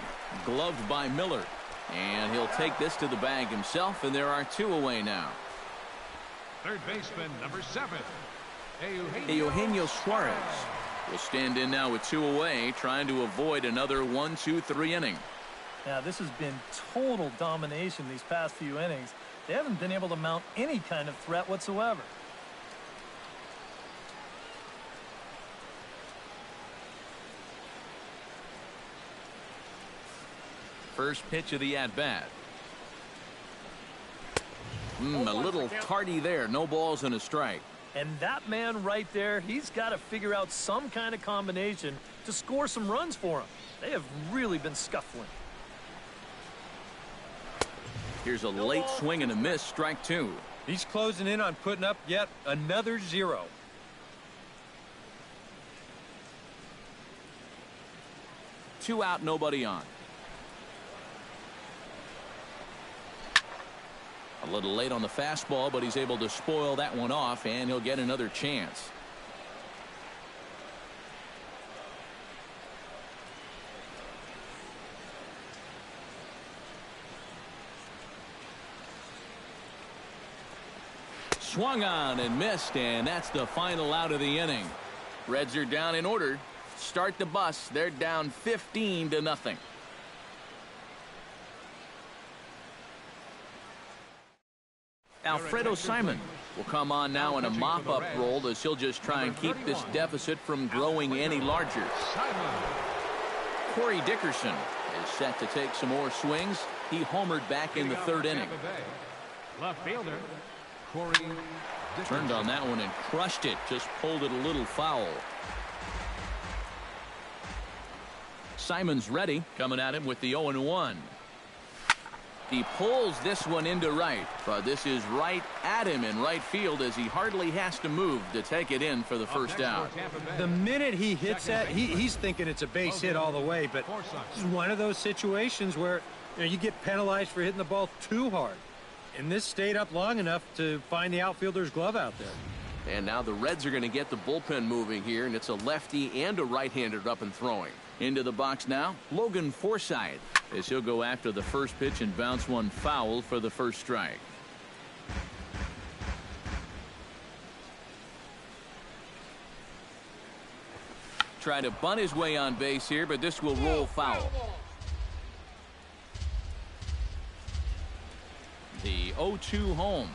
Gloved by Miller. And he'll take this to the bag himself, and there are 2 away now. Third baseman, number 7. Eugenio Suarez will stand in now with 2 away, trying to avoid another 1-2-3 inning. Now, this has been total domination these past few innings. They haven't been able to mount any kind of threat whatsoever. First pitch of the at-bat. A little tardy there. No balls and a strike. And that man right there, he's got to figure out some kind of combination to score some runs for him. They have really been scuffling. Here's a late swing and a miss, strike 2. He's closing in on putting up yet another 0. Two out, nobody on. A little late on the fastball, but he's able to spoil that one off, and he'll get another chance. Swung on and missed, and that's the final out of the inning. Reds are down in order. Start the bus. They're down 15-0. Alfredo Simon will come on now in a mop-up role as he'll just try and keep this deficit from growing any larger. Corey Dickerson is set to take some more swings. He homered back in the 3rd inning. Left fielder, Corey Turned on that one and crushed it. Just pulled it a little foul. Simon's ready, coming at him with the 0-1. He pulls this one into right, but this is right at him in right field as he hardly has to move to take it in for the first out. The minute he hits that, he's thinking it's a base hit all the way, but this is one of those situations where you get penalized for hitting the ball too hard. And this stayed up long enough to find the outfielder's glove out there. And now the Reds are going to get the bullpen moving here, and it's a lefty and a right-hander up and throwing. Into the box now, Logan Forsythe, as he'll go after the first pitch and bounce one foul for the first strike. Try to bunt his way on base here, but this will roll foul. The 0-2 home.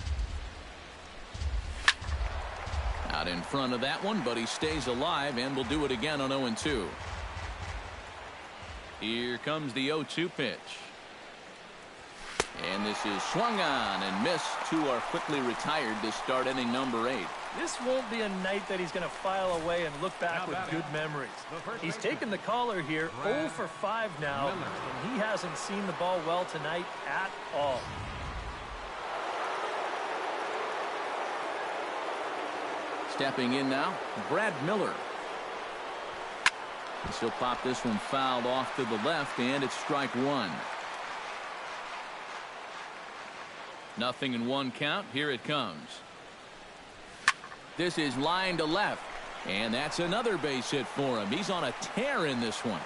Out in front of that one, but he stays alive and will do it again on 0-2. Here comes the 0-2 pitch. And this is swung on and missed. Two are quickly retired to start inning number 8. This won't be a night that he's going to file away and look back with good memories. He's taken the caller here, 0 for 5 now, and he hasn't seen the ball well tonight at all. Stepping in now, Brad Miller. He'll pop this one fouled off to the left, and it's strike 1. 0-1 count. Here it comes. This is line to left. And that's another base hit for him. He's on a tear in this one.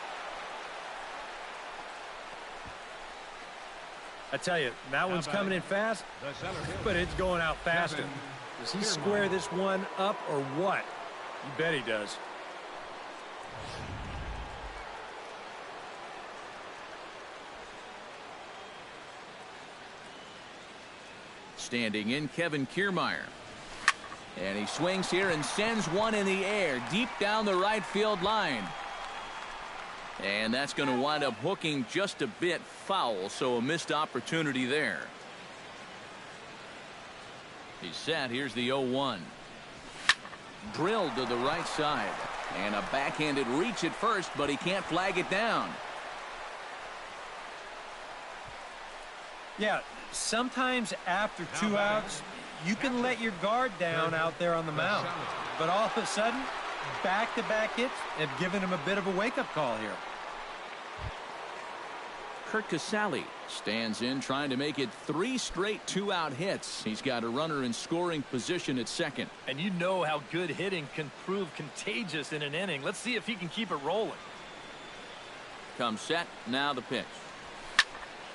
I tell you, that one's coming in fast, but it's going out faster. Does he square this one up or what? You bet he does. Standing in, Kevin Kiermaier. And he swings here and sends one in the air deep down the right field line. And that's going to wind up hooking just a bit foul, so a missed opportunity there. He's set. Here's the 0-1. Drilled to the right side. And a backhanded reach at first, but he can't flag it down. Yeah, sometimes after 2 outs, you can let your guard down out there on the mound. But all of a sudden, back-to-back hits have given him a bit of a wake-up call here. Kurt Casale stands in, trying to make it 3 straight 2-out hits. He's got a runner in scoring position at second. And you know how good hitting can prove contagious in an inning. Let's see if he can keep it rolling. Comes set. Now the pitch.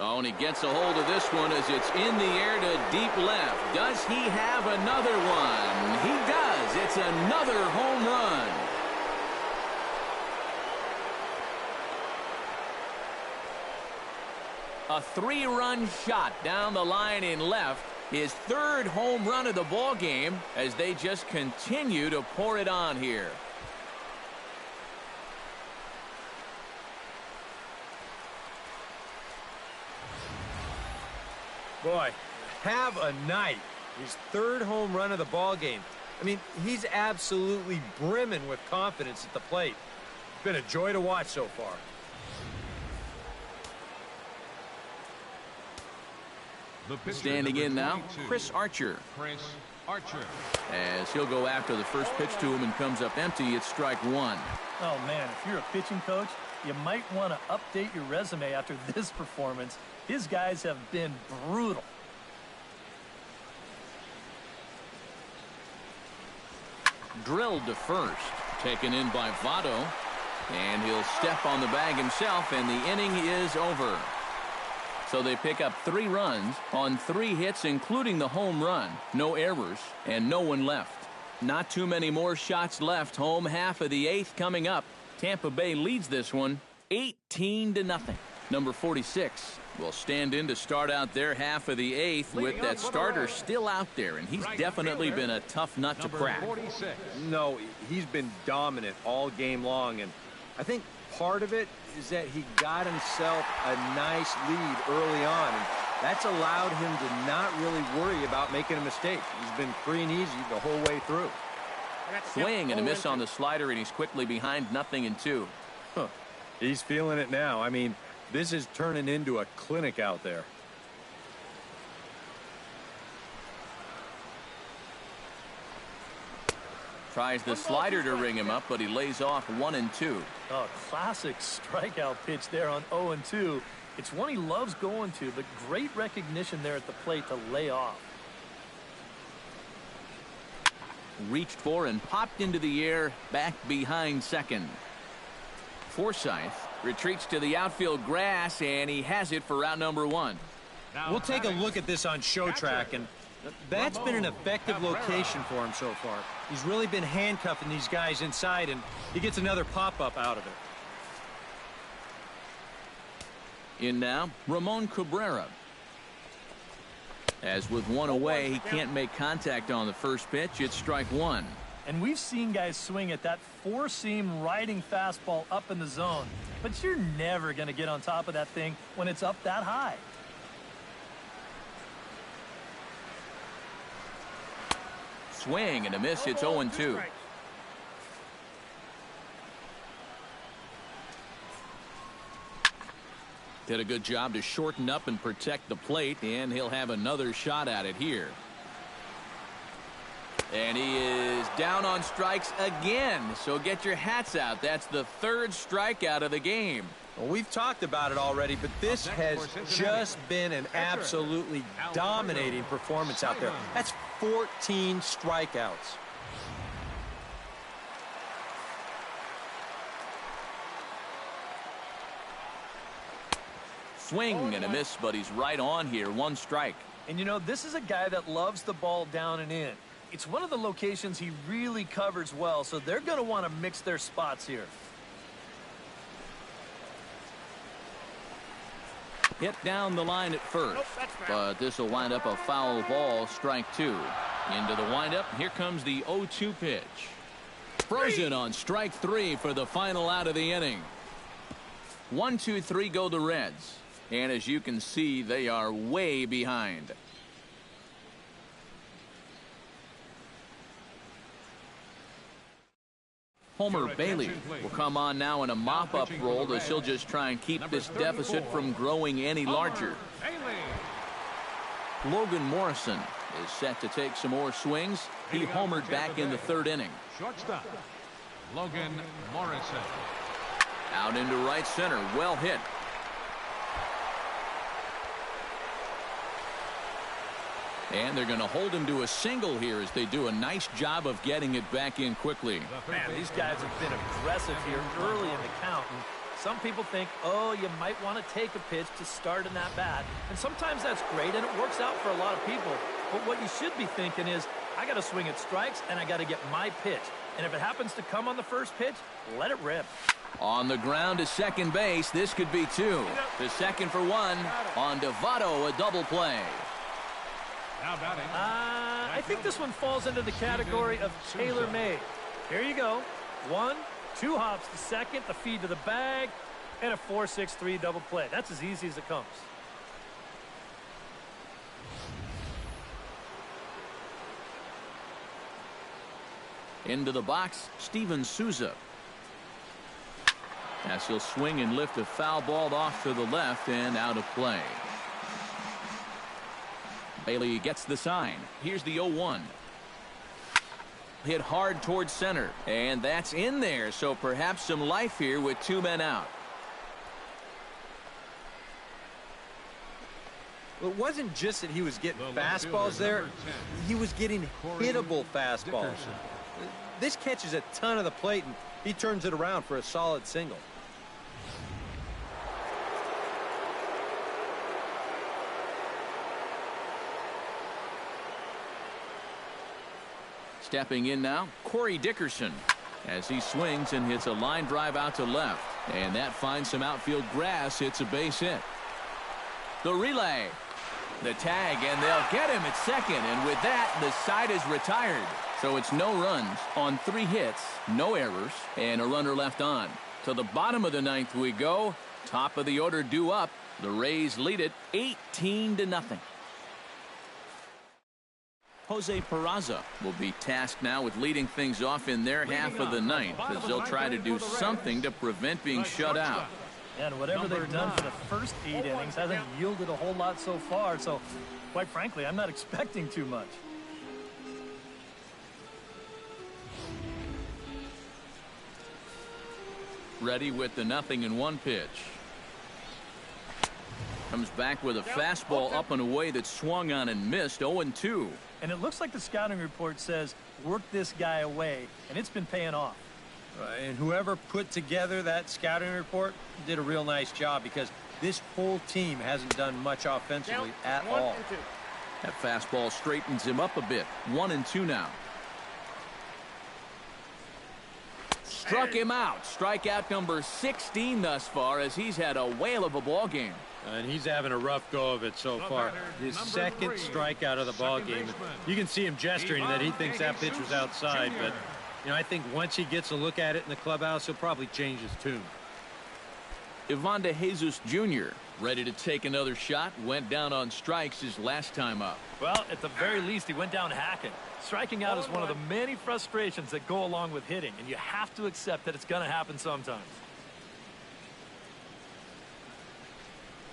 Oh, and he gets a hold of this one as it's in the air to deep left. Does he have another one? He does. It's another home run. A 3-run shot down the line in left. His 3rd home run of the ball game as they just continue to pour it on here. Boy, have a night. His 3rd home run of the ball game. I mean, he's absolutely brimming with confidence at the plate. It's been a joy to watch so far. Standing in now, Chris Archer. As he'll go after the first pitch to him and comes up empty, it's strike 1. Oh, man, if you're a pitching coach, you might want to update your resume after this performance. His guys have been brutal. Drilled to first. Taken in by Votto. And he'll step on the bag himself, and the inning is over. So they pick up 3 runs on 3 hits, including the home run. No errors, and no one left. Not too many more shots left. Home half of the 8th coming up. Tampa Bay leads this one 18-0. Number 46 will stand in to start out their half of the 8th with that starter still out there, and he's definitely been a tough nut to crack. No, he's been dominant all game long, and I think part of it is that he got himself a nice lead early on, and that's allowed him to not really worry about making a mistake. He's been free and easy the whole way through. Swing and a miss on the slider, and he's quickly behind 0-2. Huh. He's feeling it now. I mean, this is turning into a clinic out there. Tries the slider to ring him up, but he lays off 1-2. Oh, classic strikeout pitch there on 0-2. It's one he loves going to, but great recognition there at the plate to lay off. Reached for and popped into the air, back behind second. Forsythe retreats to the outfield grass, and he has it for out number 1. We'll take a look at this on show track, and that's been an effective location for him so far. He's really been handcuffing these guys inside, and he gets another pop-up out of it. In now, Ramon Cabrera. As with 1 away, he can't make contact on the first pitch. It's strike 1. And we've seen guys swing at that 4-seam riding fastball up in the zone. But you're never going to get on top of that thing when it's up that high. Swing and a miss. It's 0-2. Did a good job to shorten up and protect the plate, and he'll have another shot at it here. And he is down on strikes again, so get your hats out. That's the 3rd strikeout of the game. Well, we've talked about it already, but this has just been an absolutely dominating performance out there. That's 14 strikeouts. Swing and a miss, but he's right on here. One strike. And you know, this is a guy that loves the ball down and in. It's one of the locations he really covers well, so they're going to want to mix their spots here. Hit down the line at first, but this will wind up a foul ball, strike two. Into the windup, here comes the 0-2 pitch. Frozen on strike three for the final out of the inning. 1-2-3 go the Reds. And as you can see, they are way behind. Homer Bailey will come on now in a mop-up role as he'll just try and keep this deficit from growing any larger. Logan Morrison is set to take some more swings. He homered back in the third inning. Shortstop, Logan Morrison. Out into right center. Well hit. And they're going to hold him to a single here as they do a nice job of getting it back in quickly. Man, these guys have been aggressive here early in the count. And some people think, oh, you might want to take a pitch to start in that bat. And sometimes that's great, and it works out for a lot of people. But what you should be thinking is, I got to swing at strikes, and I got to get my pitch. And if it happens to come on the first pitch, let it rip. On the ground to second base, this could be two. The second for one. On to Votto, a double play. I think this one falls into the category of tailor-made. Here you go. 1, 2 hops to second, the feed to the bag, and a 4-6-3 double play. That's as easy as it comes. Into the box, Steven Souza. As he'll swing and lift a foul ball off to the left and out of play. Bailey gets the sign. Here's the 0-1. Hit hard towards center, and that's in there, so perhaps some life here with 2 men out. Well, it wasn't just that he was getting fastballs there. He was getting hittable fastballs. This catches a ton of the plate, and he turns it around for a solid single. Stepping in now, Corey Dickerson, as he swings and hits a line drive out to left. And that finds some outfield grass, hits a base hit. The relay, the tag, and they'll get him at second. And with that, the side is retired. So it's no runs on 3 hits, no errors, and a runner left on. To the bottom of the 9th we go. Top of the order due up. The Rays lead it 18-0. Jose Peraza will be tasked now with leading things off in their half of the 9th as they'll try to do something to prevent being shut out. And whatever they've done for the first 8 innings hasn't yielded a whole lot so far. So, quite frankly, I'm not expecting too much. Ready with the 0-1 pitch. Comes back with a fastball up and away that swung on and missed. 0-2. And it looks like the scouting report says, work this guy away, and it's been paying off. And whoever put together that scouting report did a real nice job, because this whole team hasn't done much offensively at all. That fastball straightens him up a bit. 1-2 now. Struck him out. Strikeout number 16 thus far, as he's had a whale of a ball game. And he's having a rough go of it so far. His second strikeout of the ball game. You can see him gesturing that he thinks that pitch was outside, but you know, I think once he gets a look at it in the clubhouse, he'll probably change his tune. Ivan De Jesus Jr. ready to take another shot. Went down on strikes his last time up. Well, at the very least, he went down hacking. Striking out is one of the many frustrations that go along with hitting, and you have to accept that it's going to happen sometimes.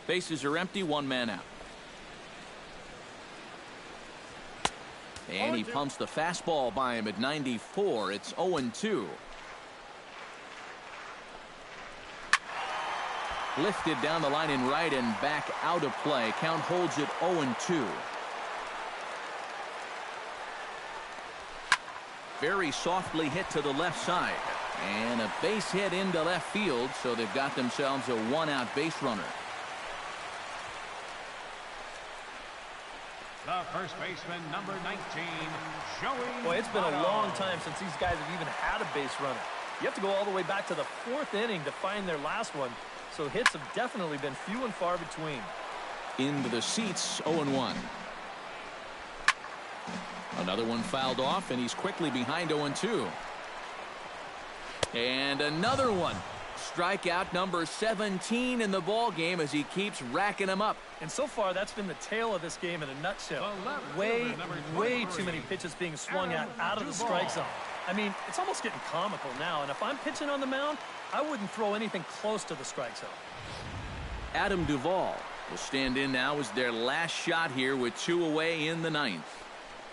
Bases are empty, 1 man out. And he pumps the fastball by him at 94. It's 0-2. Lifted down the line in right and back out of play. Count holds it 0-2. Very softly hit to the left side. And a base hit into left field, so they've got themselves a 1-out base runner. The first baseman, number 19, Joey. Boy, it's been a Votto. long time since these guys have even had a base runner. You have to go all the way back to the 4th inning to find their last one, so hits have definitely been few and far between. Into the seats, 0-1. Another one fouled off, and he's quickly behind 0-2. And another one. Strikeout number 17 in the ball game as he keeps racking them up. And so far, that's been the tale of this game in a nutshell. Way too many pitches being swung at out of the strike zone. I mean, it's almost getting comical now, and if I'm pitching on the mound, I wouldn't throw anything close to the strike zone. Adam Duvall will stand in now as their last shot here with 2 away in the 9th.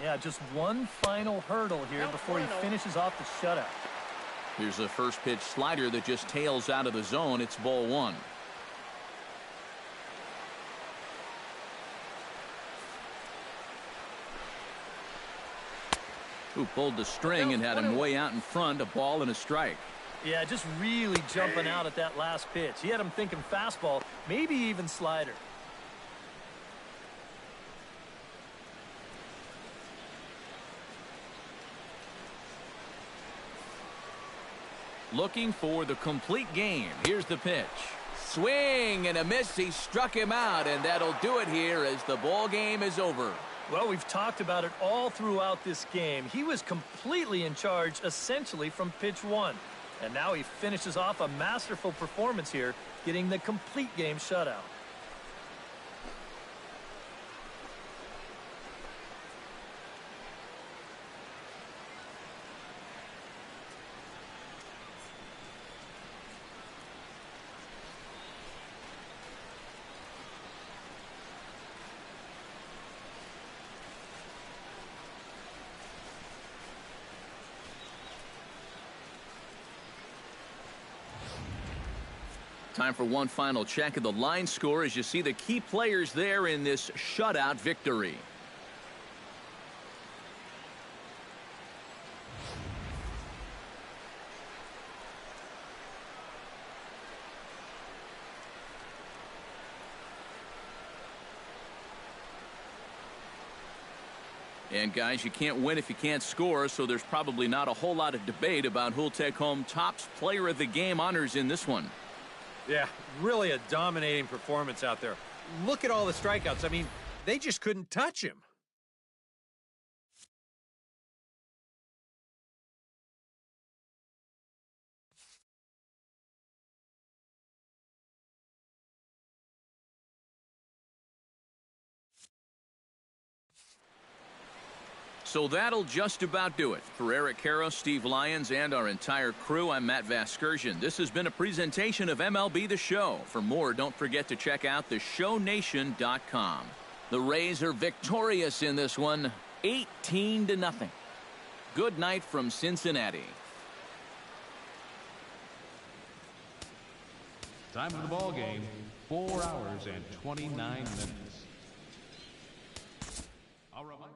Yeah, just one final hurdle here before he finishes off the shutout. Here's a first pitch slider that just tails out of the zone. It's ball 1. Who pulled the string and had him way out in front, a ball and a strike. Yeah, just really jumping out at that last pitch. He had him thinking fastball, maybe even slider. Looking for the complete game. Here's the pitch. Swing and a miss. He struck him out, and that'll do it here as the ball game is over. Well, we've talked about it all throughout this game. He was completely in charge, essentially, from pitch 1. And now he finishes off a masterful performance here, getting the complete game shutout. Time for one final check of the line score as you see the key players there in this shutout victory. And guys, you can't win if you can't score, so there's probably not a whole lot of debate about who'll take home top player of the game honors in this one. Yeah, really a dominating performance out there. Look at all the strikeouts. I mean, they just couldn't touch him. So that'll just about do it. For Eric Karros, Steve Lyons, and our entire crew, I'm Matt Vasgersian. This has been a presentation of MLB The Show. For more, don't forget to check out theshownation.com. The Rays are victorious in this one, 18-0. Good night from Cincinnati. Time of the ball game, 4 hours and 29 minutes. I'll remind you.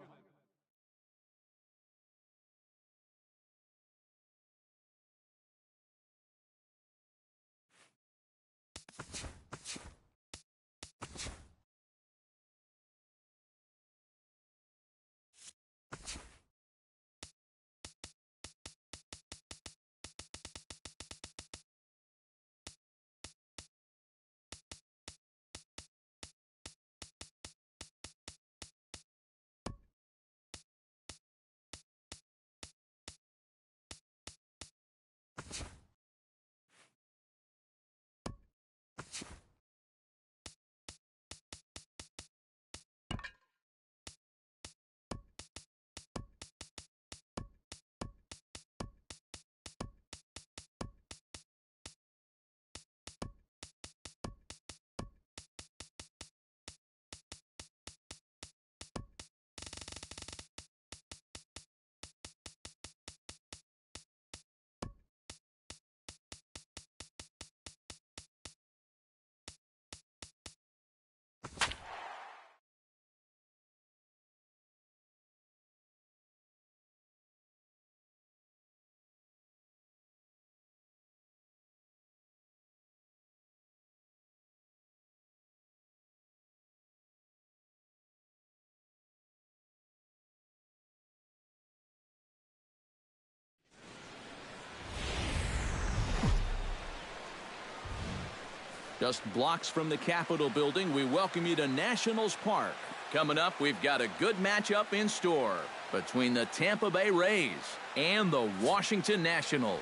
Just blocks from the Capitol building, we welcome you to Nationals Park. Coming up, we've got a good matchup in store between the Tampa Bay Rays and the Washington Nationals.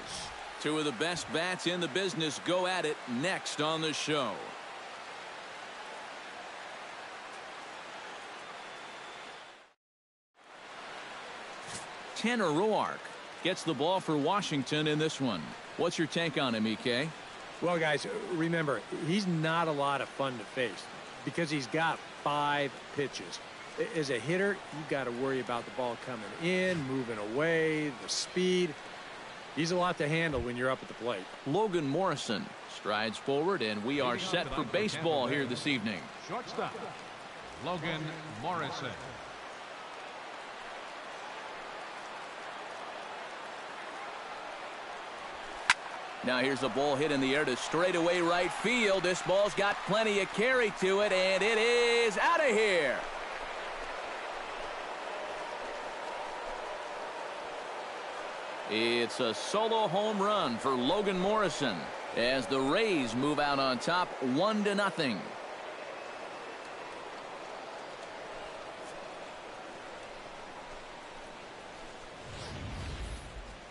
Two of the best bats in the business go at it next on the show. Tanner Roark gets the ball for Washington in this one. What's your take on him, EK? Well, guys, remember, he's not a lot of fun to face because he's got 5 pitches. As a hitter, you've got to worry about the ball coming in, moving away, the speed. He's a lot to handle when you're up at the plate. Logan Morrison strides forward, and we are set for baseball here this evening. Shortstop, Logan Morrison. Now here's a ball hit in the air to straightaway right field. This ball's got plenty of carry to it, and it is out of here. It's a solo home run for Logan Morrison as the Rays move out on top 1-0.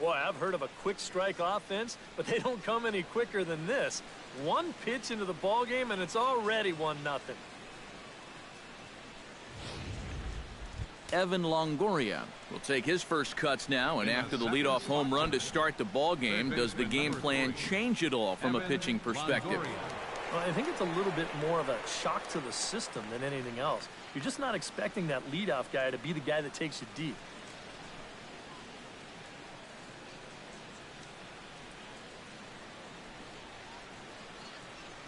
Boy, I've heard of a quick strike offense, but they don't come any quicker than this. One pitch into the ball game, and it's already 1-0. Evan Longoria will take his first cuts now, and after the leadoff home run to start the ball game, does the game plan change at all from a pitching perspective? Well, I think it's a little bit more of a shock to the system than anything else. You're just not expecting that leadoff guy to be the guy that takes you deep.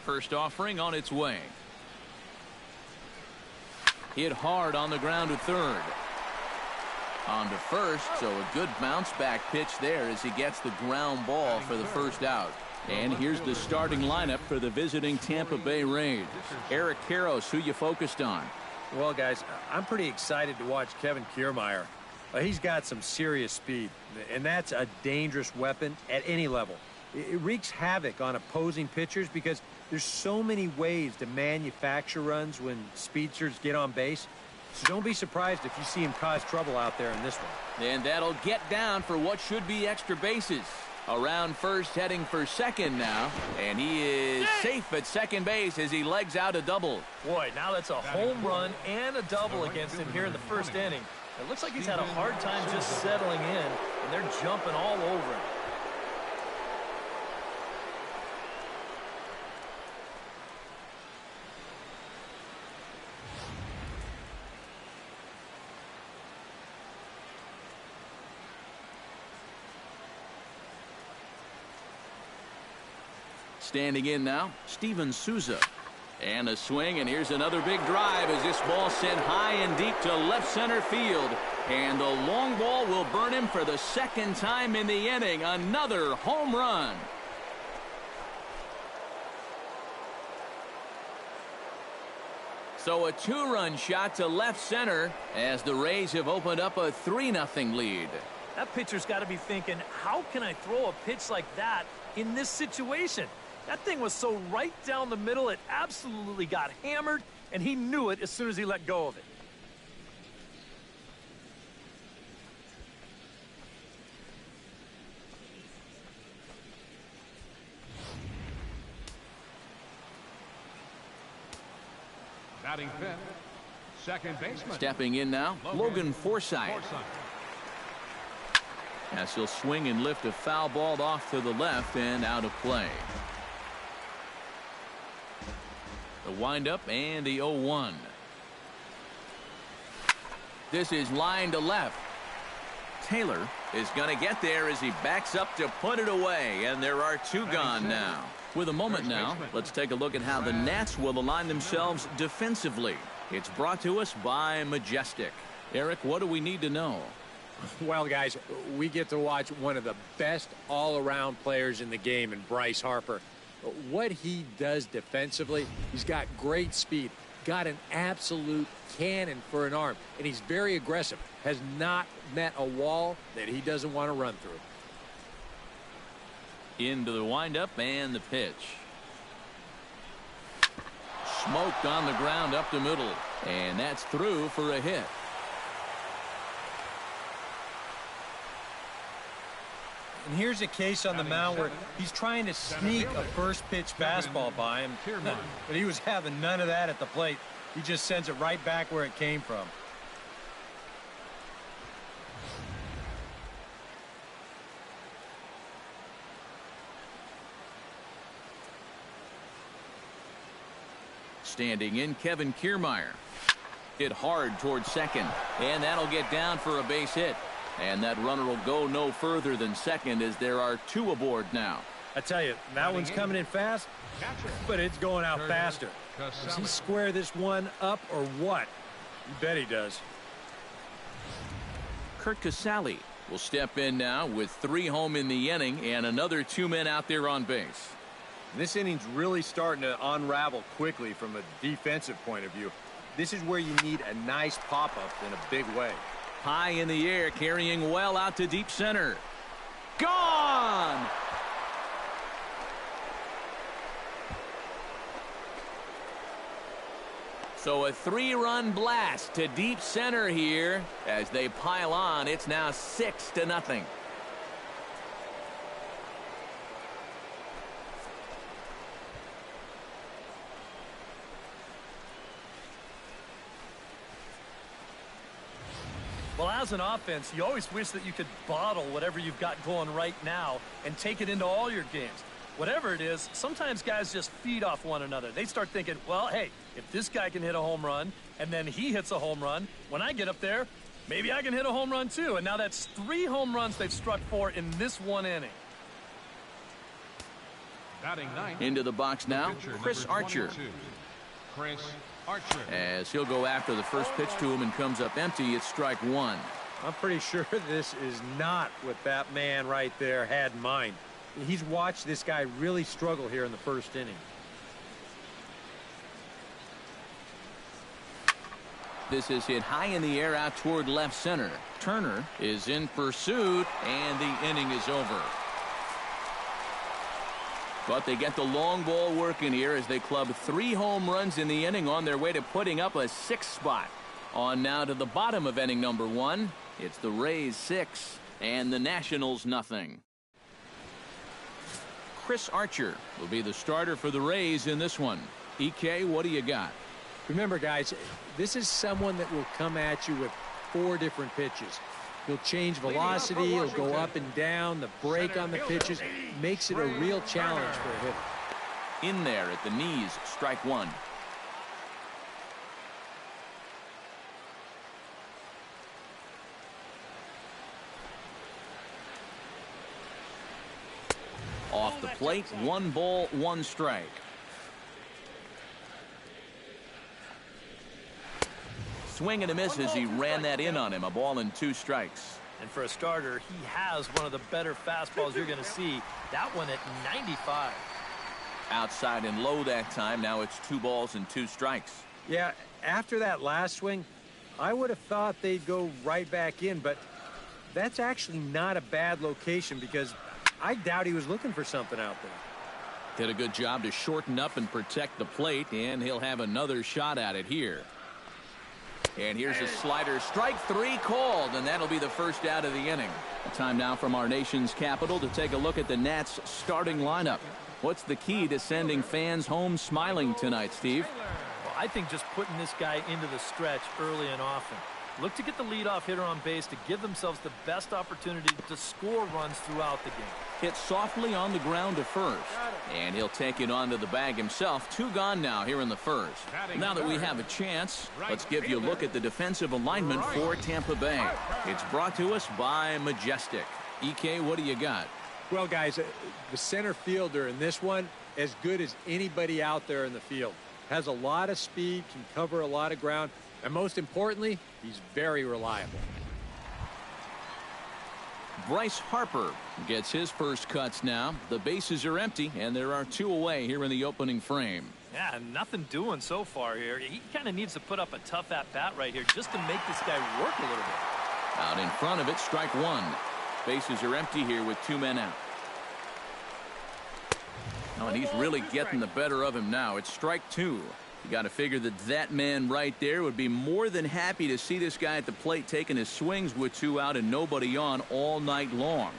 First offering on its way. Hit hard on the ground to third. On to first, so a good bounce back pitch there as he gets the ground ball for the first out. And here's the starting lineup for the visiting Tampa Bay Rays. Eric Karros, who you focused on? Well, guys, I'm pretty excited to watch Kevin Kiermaier. He's got some serious speed, and that's a dangerous weapon at any level. It wreaks havoc on opposing pitchers because there's so many ways to manufacture runs when speedsters get on base. So don't be surprised if you see him cause trouble out there in this one. And that'll get down for what should be extra bases. Around first, heading for second now. And he is safe at second base as he legs out a double. Boy, now that's a home run and a double against him here in the first inning. It looks like he's had a hard time just settling in, and they're jumping all over him. Standing in now, Steven Souza. And a swing, and here's another big drive as this ball sent high and deep to left center field. And the long ball will burn him for the second time in the inning. Another home run. So a 2-run shot to left center as the Rays have opened up a 3-0 lead. That pitcher's got to be thinking, how can I throw a pitch like that in this situation? That thing was so right down the middle, it absolutely got hammered, and he knew it as soon as he let go of it. Batting fifth, second baseman. Stepping in now, Logan Forsythe. As he'll swing and lift a foul ball off to the left and out of play. The windup and the 0-1. This is line to left. Taylor is going to get there as he backs up to put it away, and there are 2 gone now. With a moment now, let's take a look at how the Nats will align themselves defensively. It's brought to us by Majestic. Eric, what do we need to know? Well, guys, we get to watch one of the best all-around players in the game in Bryce Harper. What he does defensively, he's got great speed, got an absolute cannon for an arm, and he's very aggressive, has not met a wall that he doesn't want to run through. Into the windup and the pitch. Smoked on the ground up the middle. And that's through for a hit. And here's a case on the mound where he's trying to sneak a first pitch fastball by him, but he was having none of that at the plate. He just sends it right back where it came from. Standing in, Kevin Kiermaier. Hit hard towards second, and that'll get down for a base hit. And that runner will go no further than second as there are two aboard now. I tell you, that one's coming in fast, but it's going out faster. Does he square this one up or what? You bet he does. Curt Casali will step in now with 3 home in the inning and another 2 men out there on base. This inning's really starting to unravel quickly from a defensive point of view. This is where you need a nice pop-up in a big way. High in the air, carrying well out to deep center. Gone! So a 3-run blast to deep center here. As they pile on, it's now 6-0. Well, as an offense, you always wish that you could bottle whatever you've got going right now and take it into all your games. Whatever it is, sometimes guys just feed off one another. They start thinking, well, hey, if this guy can hit a home run and then he hits a home run, when I get up there, maybe I can hit a home run too. And now that's 3 home runs they've struck for in this one inning. Into the box now, Chris Archer. Chris Archer. As he'll go after the first pitch to him and comes up empty, it's strike 1. I'm pretty sure this is not what that man right there had in mind. He's watched this guy really struggle here in the first inning. This is hit high in the air out toward left center. Turner is in pursuit, and the inning is over. But they get the long ball working here as they club 3 home runs in the inning on their way to putting up a 6th spot. On now to the bottom of inning number 1. It's the Rays 6 and the Nationals nothing. Chris Archer will be the starter for the Rays in this one. EK, what do you got? Remember, guys, this is someone that will come at you with 4 different pitches. He'll change velocity, he'll go up and down, the break on the pitches makes it a real challenge for a hitter. In there at the knees, strike 1. Off the plate, 1 ball, 1 strike. Swing and a miss as he ran that in on him. A ball and 2 strikes. And for a starter, he has one of the better fastballs you're going to see. That one at 95. Outside and low that time. Now it's 2 balls and 2 strikes. Yeah, after that last swing, I would have thought they'd go right back in, but that's actually not a bad location because I doubt he was looking for something out there. Did a good job to shorten up and protect the plate, and he'll have another shot at it here. And here's a slider. Strike 3 called, and that'll be the first out of the inning. Time now from our nation's capital to take a look at the Nats starting lineup. What's the key to sending fans home smiling tonight, Steve? Well, I think just putting this guy into the stretch early and often. Look to get the leadoff hitter on base to give themselves the best opportunity to score runs throughout the game. Hit softly on the ground to first. And he'll take it onto the bag himself. 2 gone now here in the first. Now that we have a chance, let's give you a look at the defensive alignment for Tampa Bay. It's brought to us by Majestic. EK, what do you got? Well, guys, the center fielder in this one, as good as anybody out there in the field. Has a lot of speed, can cover a lot of ground, and most importantly, he's very reliable. Bryce Harper gets his first cuts now. The bases are empty, and there are 2 away here in the opening frame. Yeah, nothing doing so far here. He kind of needs to put up a tough at-bat right here just to make this guy work a little bit. Out in front of it, strike 1. Bases are empty here with 2 men out. Oh, and he's really getting the better of him now. It's strike 2. You got to figure that that man right there would be more than happy to see this guy at the plate taking his swings with 2 out and nobody on all night long.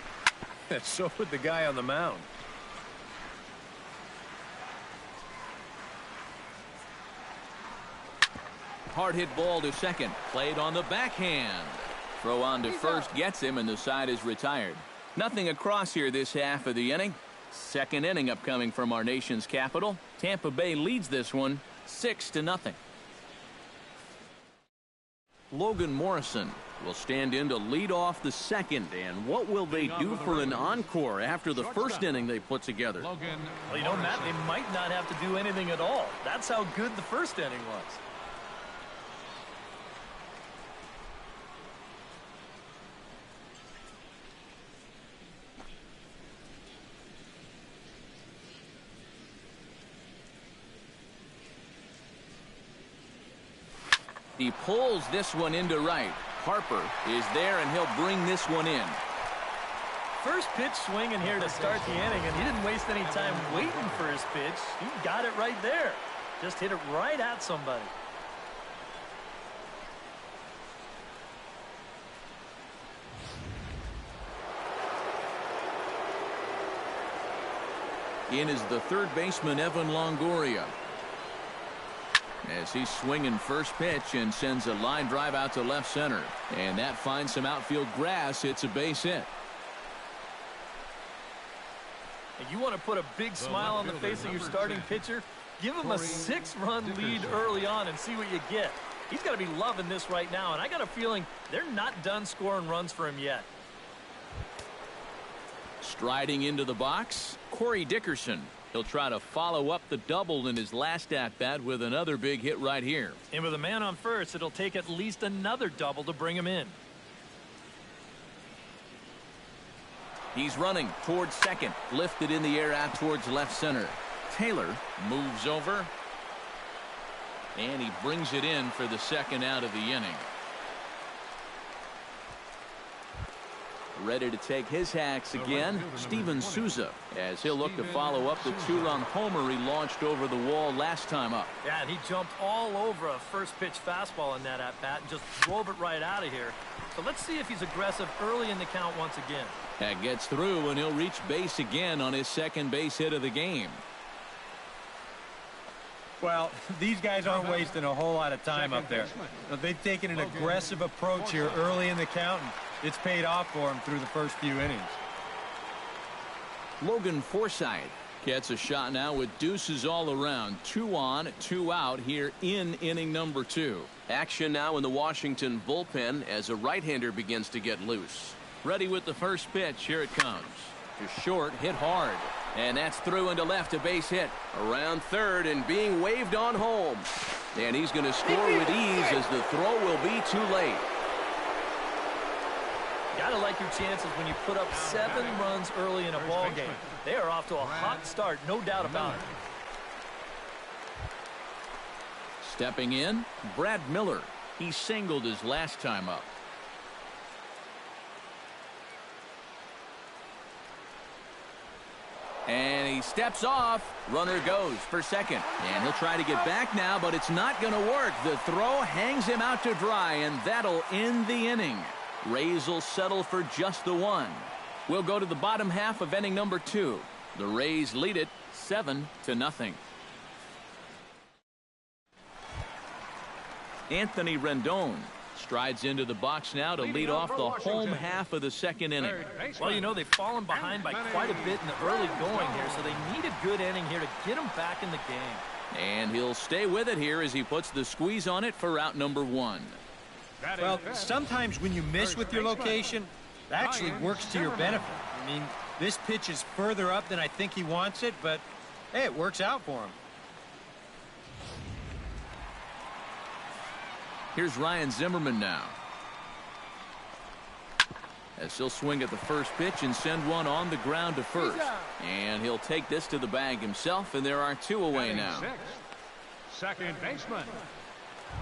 So would the guy on the mound. Hard hit ball to second. Played on the backhand. Throw on to first gets him, and the side is retired. Nothing across here this half of the inning. Second inning upcoming from our nation's capital. Tampa Bay leads this one 6-0. Logan Morrison will stand in to lead off the second. And what will they do for an encore after the first inning they put together? Well, you know, Matt, they might not have to do anything at all. That's how good the first inning was. He pulls this one into right. Harper is there, and he'll bring this one in. First pitch swinging here to start the inning, and he didn't waste any time waiting for his pitch. He got it right there. Just hit it right at somebody. In is the third baseman, Evan Longoria. As he's swinging first pitch and sends a line drive out to left center. And that finds some outfield grass. It's a base hit. And you want to put a big smile on the face of your starting pitcher? Give him a 6-run lead early on and see what you get. He's got to be loving this right now, and I got a feeling they're not done scoring runs for him yet. Striding into the box, Corey Dickerson. He'll try to follow up the double in his last at-bat with another big hit right here. And with a man on first, it'll take at least another double to bring him in. He's running towards second, lifted in the air out towards left center. Taylor moves over, and he brings it in for the second out of the inning. Ready to take his hacks again, Steven Souza, as he'll look to follow up the 2-run homer he launched over the wall last time up. Yeah, and he jumped all over a first pitch fastball in that at-bat and just drove it right out of here. So let's see if he's aggressive early in the count once again. That gets through, and he'll reach base again on his second base hit of the game. Well, these guys aren't wasting a whole lot of time up there. They've taken an aggressive approach here early in the count, and it's paid off for them through the first few innings. Logan Forsythe gets a shot now with deuces all around. 2 on, 2 out here in inning number 2. Action now in the Washington bullpen as a right-hander begins to get loose. Ready with the first pitch. Here it comes. To short, hit hard. And that's through into left, a base hit. Around third and being waved on home. And he's going to score with ease as the throw will be too late. Gotta like your chances when you put up 7 runs early in a ball game. They are off to a hot start, no doubt about it. Stepping in, Brad Miller. He singled his last time up. And he steps off. Runner goes for second. And he'll try to get back now, but it's not going to work. The throw hangs him out to dry, and that'll end the inning. Rays will settle for just the 1. We'll go to the bottom half of inning number 2. The Rays lead it 7-0. Anthony Rendon strides into the box now to lead off the home half of the second inning. Well, you know, they've fallen behind by quite a bit in the early going here, so they need a good inning here to get them back in the game. And he'll stay with it here as he puts the squeeze on it for out number 1. Well, sometimes when you miss with your location, it actually works to your benefit. I mean, this pitch is further up than I think he wants it, but hey, it works out for him. Here's Ryan Zimmerman now. As he'll swing at the first pitch and send one on the ground to first. And he'll take this to the bag himself, and there are 2 away now. Second baseman,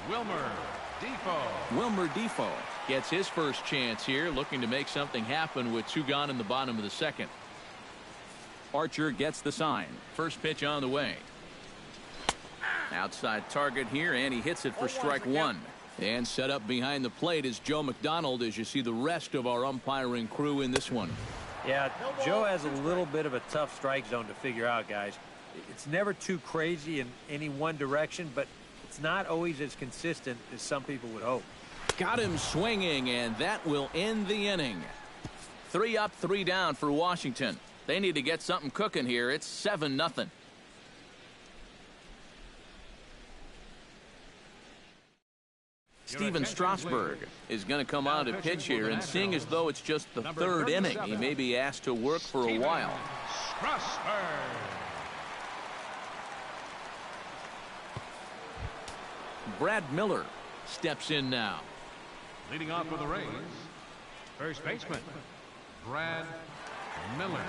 Wilmer Defoe. Wilmer Defoe gets his first chance here, looking to make something happen with 2 gone in the bottom of the second. Archer gets the sign. First pitch on the way. Outside target here, and he hits it for strike one. And set up behind the plate is Joe McDonald as you see the rest of our umpiring crew in this one. Yeah, Joe has a little bit of a tough strike zone to figure out, guys. It's never too crazy in any one direction, but it's not always as consistent as some people would hope. Got him swinging, and that will end the inning. 3 up, 3 down for Washington. They need to get something cooking here. It's 7-0. Steven Strasburg is going to come on to pitch here, and seeing as though it's just the third inning, he may be asked to work for a while. Brad Miller steps in now. Leading off for the Rays, first baseman, Brad Miller.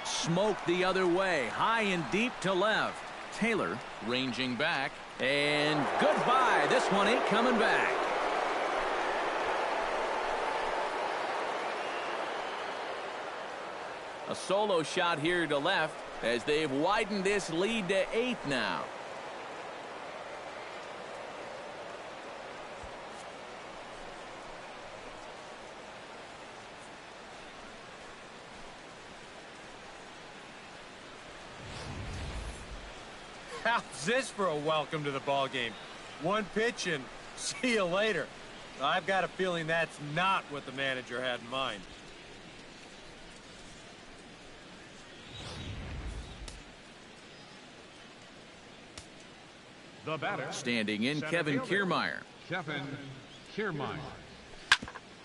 Smoke the other way, high and deep to left. Taylor ranging back, and goodbye. This one ain't coming back. A solo shot here to left as they've widened this lead to 8 now. How's this for a welcome to the ball game? One pitch and see you later. I've got a feeling that's not what the manager had in mind. The batter, standing in, Kevin Kiermaier. Kevin Kiermaier.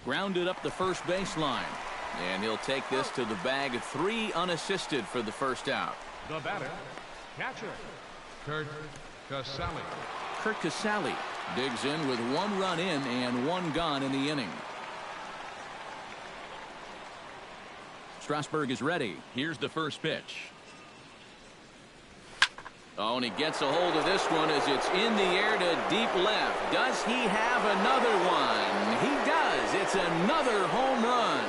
Grounded up the first baseline. And he'll take this to the bag of 3 unassisted for the first out. The batter, catcher, Kurt Casale. Kurt Casale digs in with 1 run in and 1 gone in the inning. Strasburg is ready. Here's the first pitch. Oh, and he gets a hold of this one as it's in the air to deep left. Does he have another one? He does. It's another home run.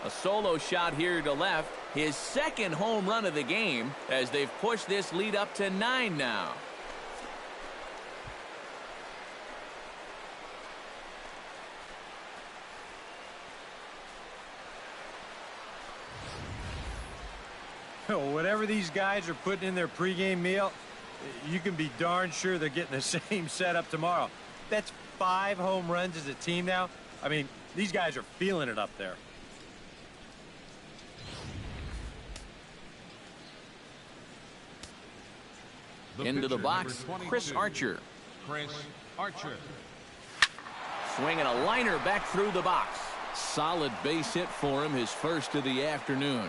A solo shot here to left. His second home run of the game as they've pushed this lead up to 9 now. Whatever these guys are putting in their pregame meal, you can be darn sure they're getting the same setup tomorrow. That's 5 home runs as a team now. I mean, these guys are feeling it up there. Into the box, Chris Archer. Chris Archer. Swinging a liner back through the box. Solid base hit for him, his first of the afternoon.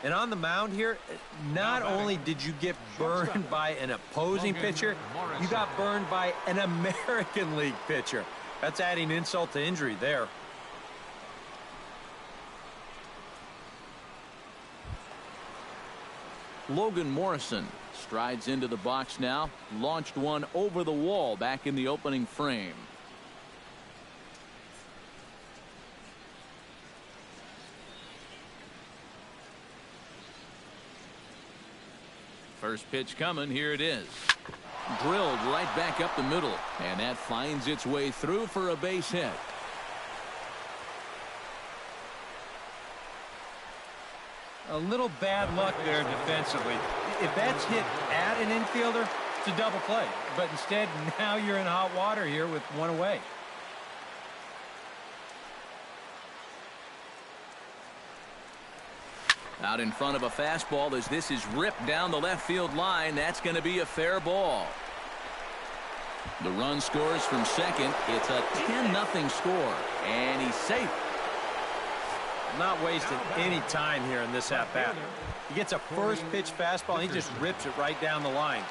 And on the mound here, not only did you get burned by an opposing pitcher, you got burned by an American League pitcher. That's adding insult to injury there. Logan Morrison strides into the box now. Launched one over the wall back in the opening frame. First pitch coming. Here it is. Drilled right back up the middle. And that finds its way through for a base hit. A little bad luck there defensively. If that's hit at an infielder, it's a double play. But instead, now you're in hot water here with 1 away. Out in front of a fastball as this is ripped down the left field line. That's going to be a fair ball. The run scores from second. It's a 10-0 score. And he's safe. Not wasting any time here in this at-bat. He gets a first pitch fastball and he just rips it right down the line.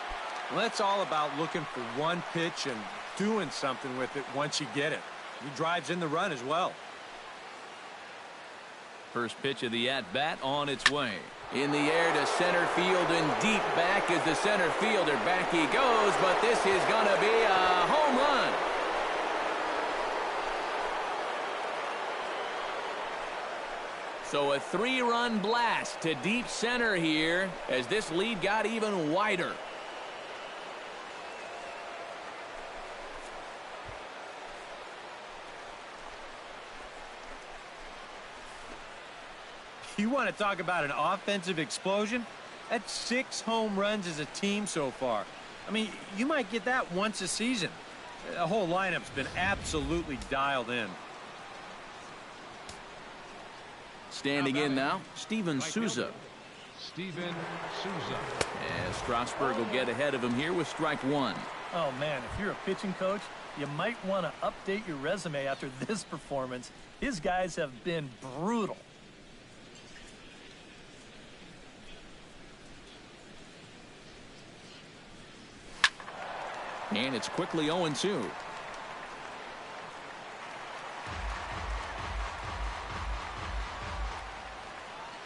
Well, that's all about looking for one pitch and doing something with it once you get it. He drives in the run as well. First pitch of the at-bat on its way. In the air to center field and deep back is the center fielder. Back he goes, but this is going to be a home run. So a 3-run blast to deep center here as this lead got even wider. You want to talk about an offensive explosion? That's 6 home runs as a team so far. I mean, you might get that once a season. The whole lineup's been absolutely dialed in. Standing in now, Steven Souza. Steven Souza. As Strasburg will get ahead of him here with strike 1. Oh, man, if you're a pitching coach, you might want to update your resume after this performance. His guys have been brutal. And it's quickly 0-2.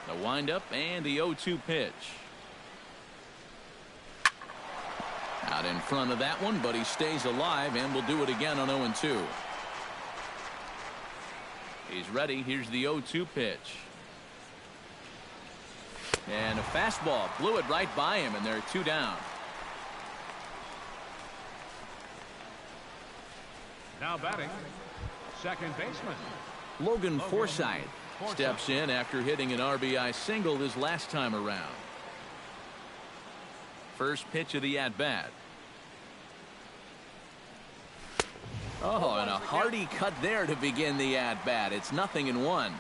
The windup and the 0-2 pitch. Out in front of that one, but he stays alive and will do it again on 0-2. He's ready. Here's the 0-2 pitch. And a fastball blew it right by him, and they're 2 down. Now batting, second baseman. Logan Forsythe steps in after hitting an RBI single his last time around. First pitch of the at-bat. Oh, and a hearty cut there to begin the at-bat. It's 0-1.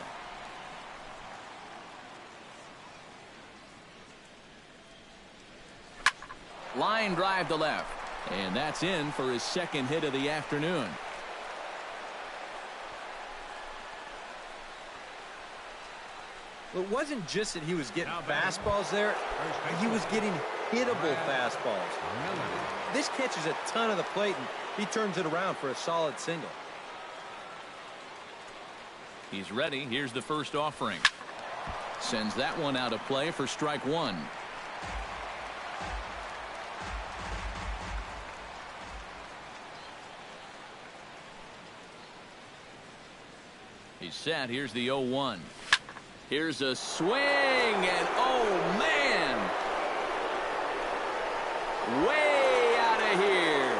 Line drive to left. And that's in for his second hit of the afternoon. Well, it wasn't just that he was getting fastballs there. He was getting hittable fastballs. This catches a ton of the plate, and he turns it around for a solid single. He's ready. Here's the first offering. Sends that one out of play for strike 1. He's set. Here's the 0-1. Here's a swing, and oh man, way out of here.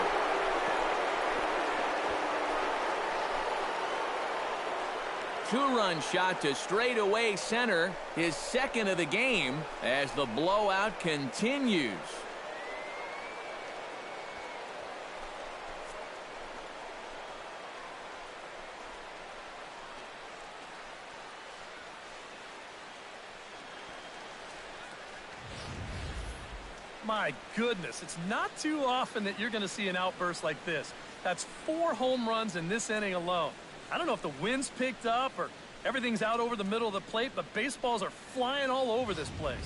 Two-run shot to straightaway center, his second of the game as the blowout continues. My goodness, it's not too often that you're going to see an outburst like this. That's 4 home runs in this inning alone. I don't know if the wind's picked up or everything's out over the middle of the plate, but baseballs are flying all over this place.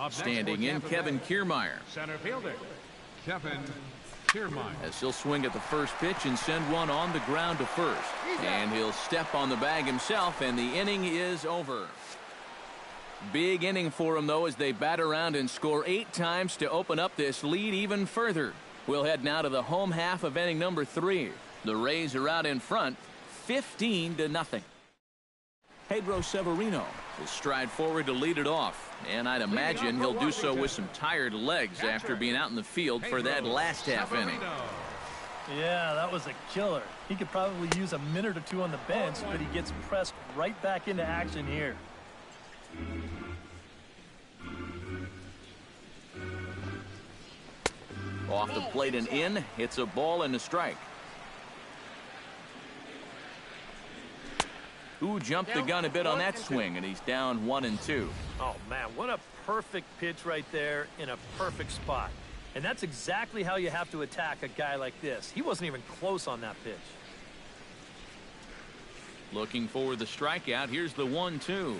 Standing in, Kevin Kiermaier. Center fielder, Kevin Kiermaier. As he'll swing at the first pitch and send one on the ground to first. And he'll step on the bag himself, and the inning is over. Big inning for him, though, as they bat around and score 8 times to open up this lead even further. We'll head now to the home half of inning number 3. The Rays are out in front, 15-0. Pedro Severino will stride forward to lead it off, and I'd imagine he'll do so with some tired legs after being out in the field for that last half inning. Yeah, that was a killer. He could probably use a minute or 2 on the bench, but he gets pressed right back into action here. Off the plate and in. It's a ball and a strike. Ooh, jumped the gun a bit on that swing, and he's down 1-2. Oh, man, what a perfect pitch right there in a perfect spot. And that's exactly how you have to attack a guy like this. He wasn't even close on that pitch. Looking for the strikeout. Here's the 1-2.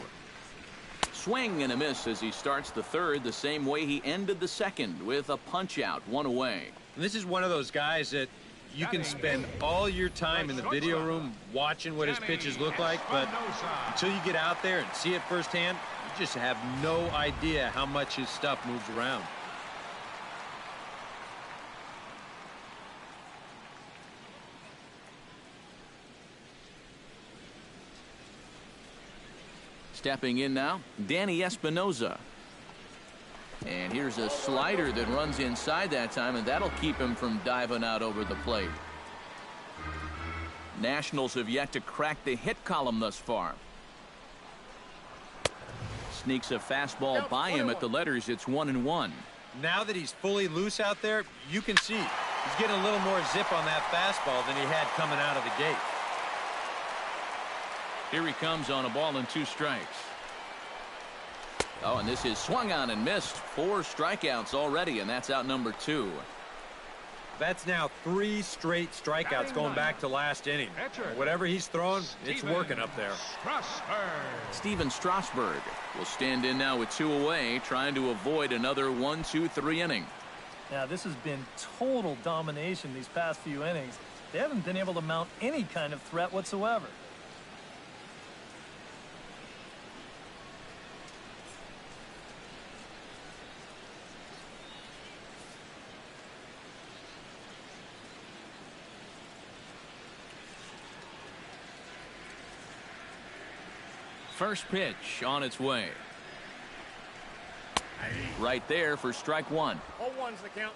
Swing and a miss as he starts the third the same way he ended the second with a punch out, 1 away. And this is one of those guys that you can spend all your time in the video room watching what his pitches look like, but until you get out there and see it firsthand, you just have no idea how much his stuff moves around. Stepping in now, Danny Espinoza. And here's a slider that runs inside that time, and that'll keep him from diving out over the plate. Nationals have yet to crack the hit column thus far. Sneaks a fastball by him at the letters. It's 1-1. Now that he's fully loose out there, you can see he's getting a little more zip on that fastball than he had coming out of the gate. Here he comes on a ball and 2 strikes. Oh, and this is swung on and missed. 4 strikeouts already, and that's out number 2. That's now 3 straight strikeouts going back to last inning. Whatever he's throwing, it's working up there. Steven Strasburg will stand in now with 2 away, trying to avoid another 1-2-3 inning. Now, this has been total domination these past few innings. They haven't been able to mount any kind of threat whatsoever. First pitch on its way. Right there for strike 1. 0-1's the count.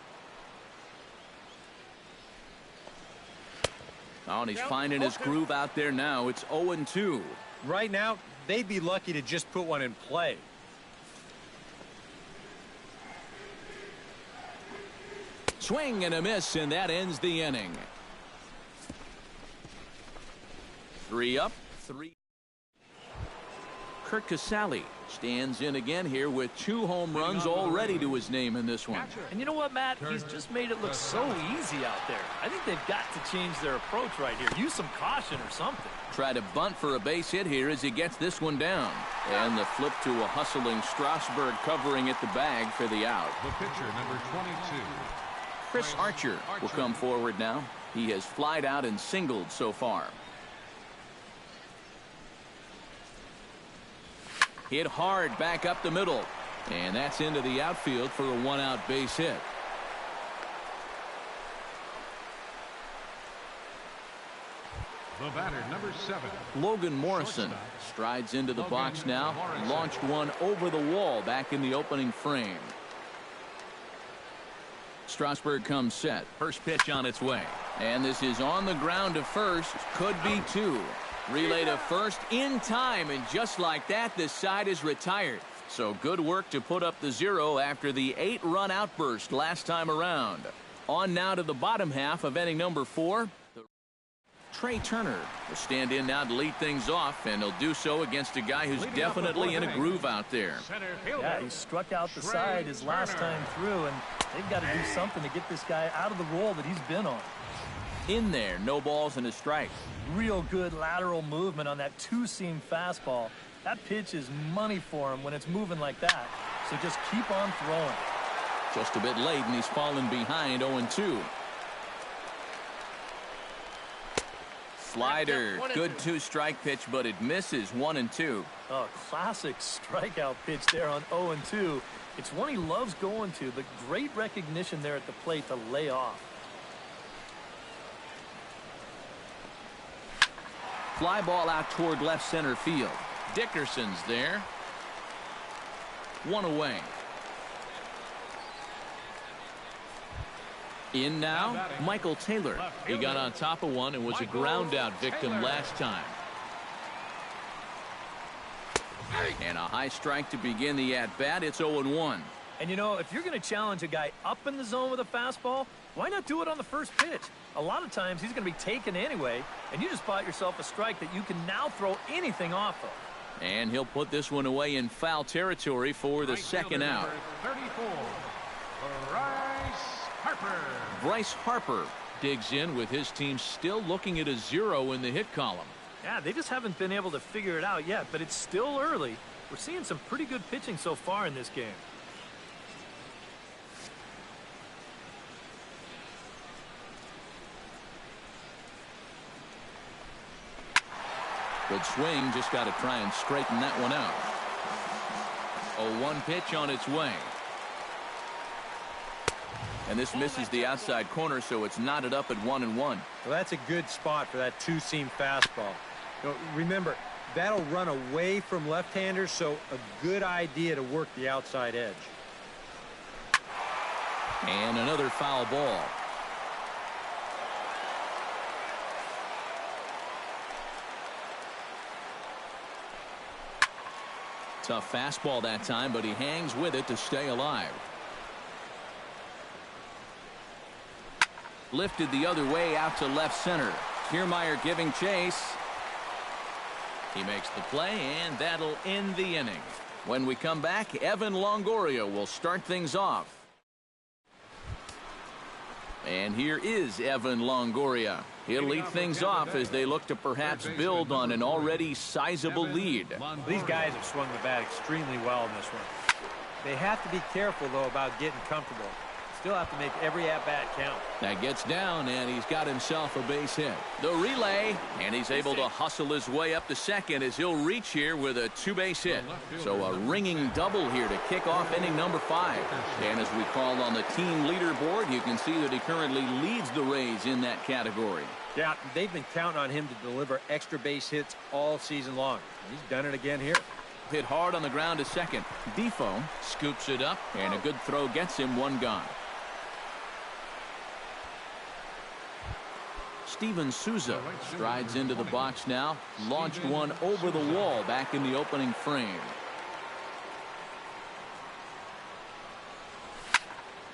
Oh, and he's finding his groove out there now. It's 0-2. Right now, they'd be lucky to just put one in play. Swing and a miss, and that ends the inning. 3 up, 3. Kurt Casale stands in again here with 2 home runs already to his name in this one. And you know what, Matt? He's just made it look so easy out there. I think they've got to change their approach right here. Use some caution or something. Try to bunt for a base hit here as he gets this one down. And the flip to a hustling Strasburg covering at the bag for the out. The pitcher, number 22. Chris Archer will come forward now. He has flied out and singled so far. Hit hard back up the middle. And that's into the outfield for a 1-out base hit. The batter, number 7. Logan Morrison strides into the box now. Launched one over the wall back in the opening frame. Strasburg comes set. First pitch on its way. And this is on the ground to first. Could be 2. Relay to first in time, and just like that, this side is retired. So good work to put up the 0 after the 8-run outburst last time around. On now to the bottom half of inning number 4. Trey Turner will stand in now to lead things off, and he'll do so against a guy who's definitely in a groove out there. Yeah, he struck out the side his last time through, and they've got to do something to get this guy out of the role that he's been on. In there, no balls and a strike. Real good lateral movement on that 2-seam fastball. That pitch is money for him when it's moving like that. So just keep on throwing. Just a bit late, and he's fallen behind 0-2. Slider, good 2-strike pitch, but it misses 1-2. Oh, classic strikeout pitch there on 0-2. It's one he loves going to, but great recognition there at the plate to lay off. Fly ball out toward left center field. Dickerson's there. 1 away. In now, Michael Taylor. He got on top of one and was a ground out victim last time. And a high strike to begin the at-bat. It's 0-1. And you know, if you're going to challenge a guy up in the zone with a fastball, why not do it on the first pitch? A lot of times he's going to be taken anyway, and you just bought yourself a strike that you can now throw anything off of. And he'll put this one away in foul territory for the second out. 34, Bryce Harper. Bryce Harper digs in with his team still looking at a 0 in the hit column. Yeah, they just haven't been able to figure it out yet, but it's still early. We're seeing some pretty good pitching so far in this game. Good swing, just got to try and straighten that one out. 0-1 pitch on its way. And this misses the outside corner, so it's knotted up at 1-1. Well, that's a good spot for that two-seam fastball. You know, remember, that'll run away from left-handers, so a good idea to work the outside edge. And another foul ball. Tough fastball that time, but he hangs with it to stay alive. Lifted the other way out to left center. Kiermaier giving chase. He makes the play, and that'll end the inning. When we come back, Evan Longoria will start things off. And here is Evan Longoria. He'll lead things off as they look to perhaps build on an already sizable lead. These guys have swung the bat extremely well in this one. They have to be careful, though, about getting comfortable. Still have to make every at-bat count. That gets down, and he's got himself a base hit. The relay, and he's able to hustle his way up to second as he'll reach here with a two-base hit. So a ringing double here to kick off inning number 5. And as we call on the team leaderboard, you can see that he currently leads the Rays in that category. Yeah, they've been counting on him to deliver extra base hits all season long. He's done it again here. Hit hard on the ground to second. Defoe scoops it up, and a good throw gets him one gone. Steven Souza strides into the box now. Launched one over the wall back in the opening frame.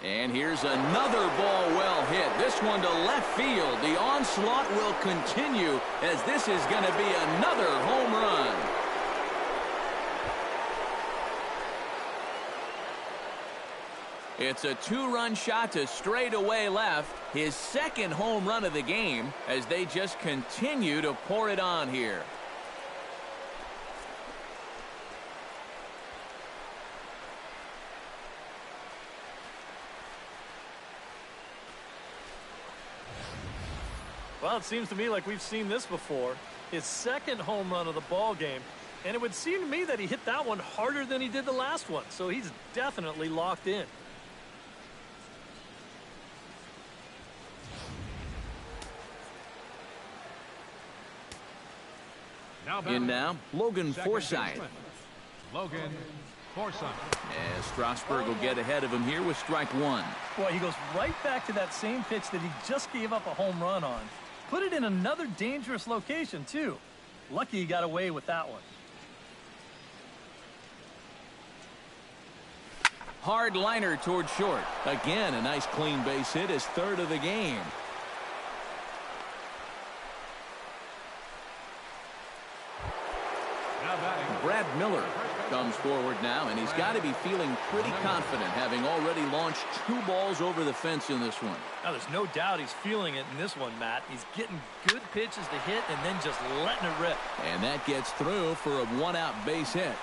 And here's another ball well hit. This one to left field. The onslaught will continue as this is going to be another home run. It's a two-run shot to straightaway left. His second home run of the game as they just continue to pour it on here. Well, it seems to me like we've seen this before. His second home run of the ball game. And it would seem to me that he hit that one harder than he did the last one. So he's definitely locked in. In now, Logan Forsythe. Logan Forsythe. As Strasburg will get ahead of him here with strike one. Boy, he goes right back to that same pitch that he just gave up a home run on. Put it in another dangerous location, too. Lucky he got away with that one. Hard liner toward short. Again, a nice clean base hit, his third of the game. Brad Miller comes forward now, and he's got to be feeling pretty confident, having already launched 2 balls over the fence in this one. Now, there's no doubt he's feeling it in this one, Matt. He's getting good pitches to hit and then just letting it rip. And that gets through for a one-out base hit.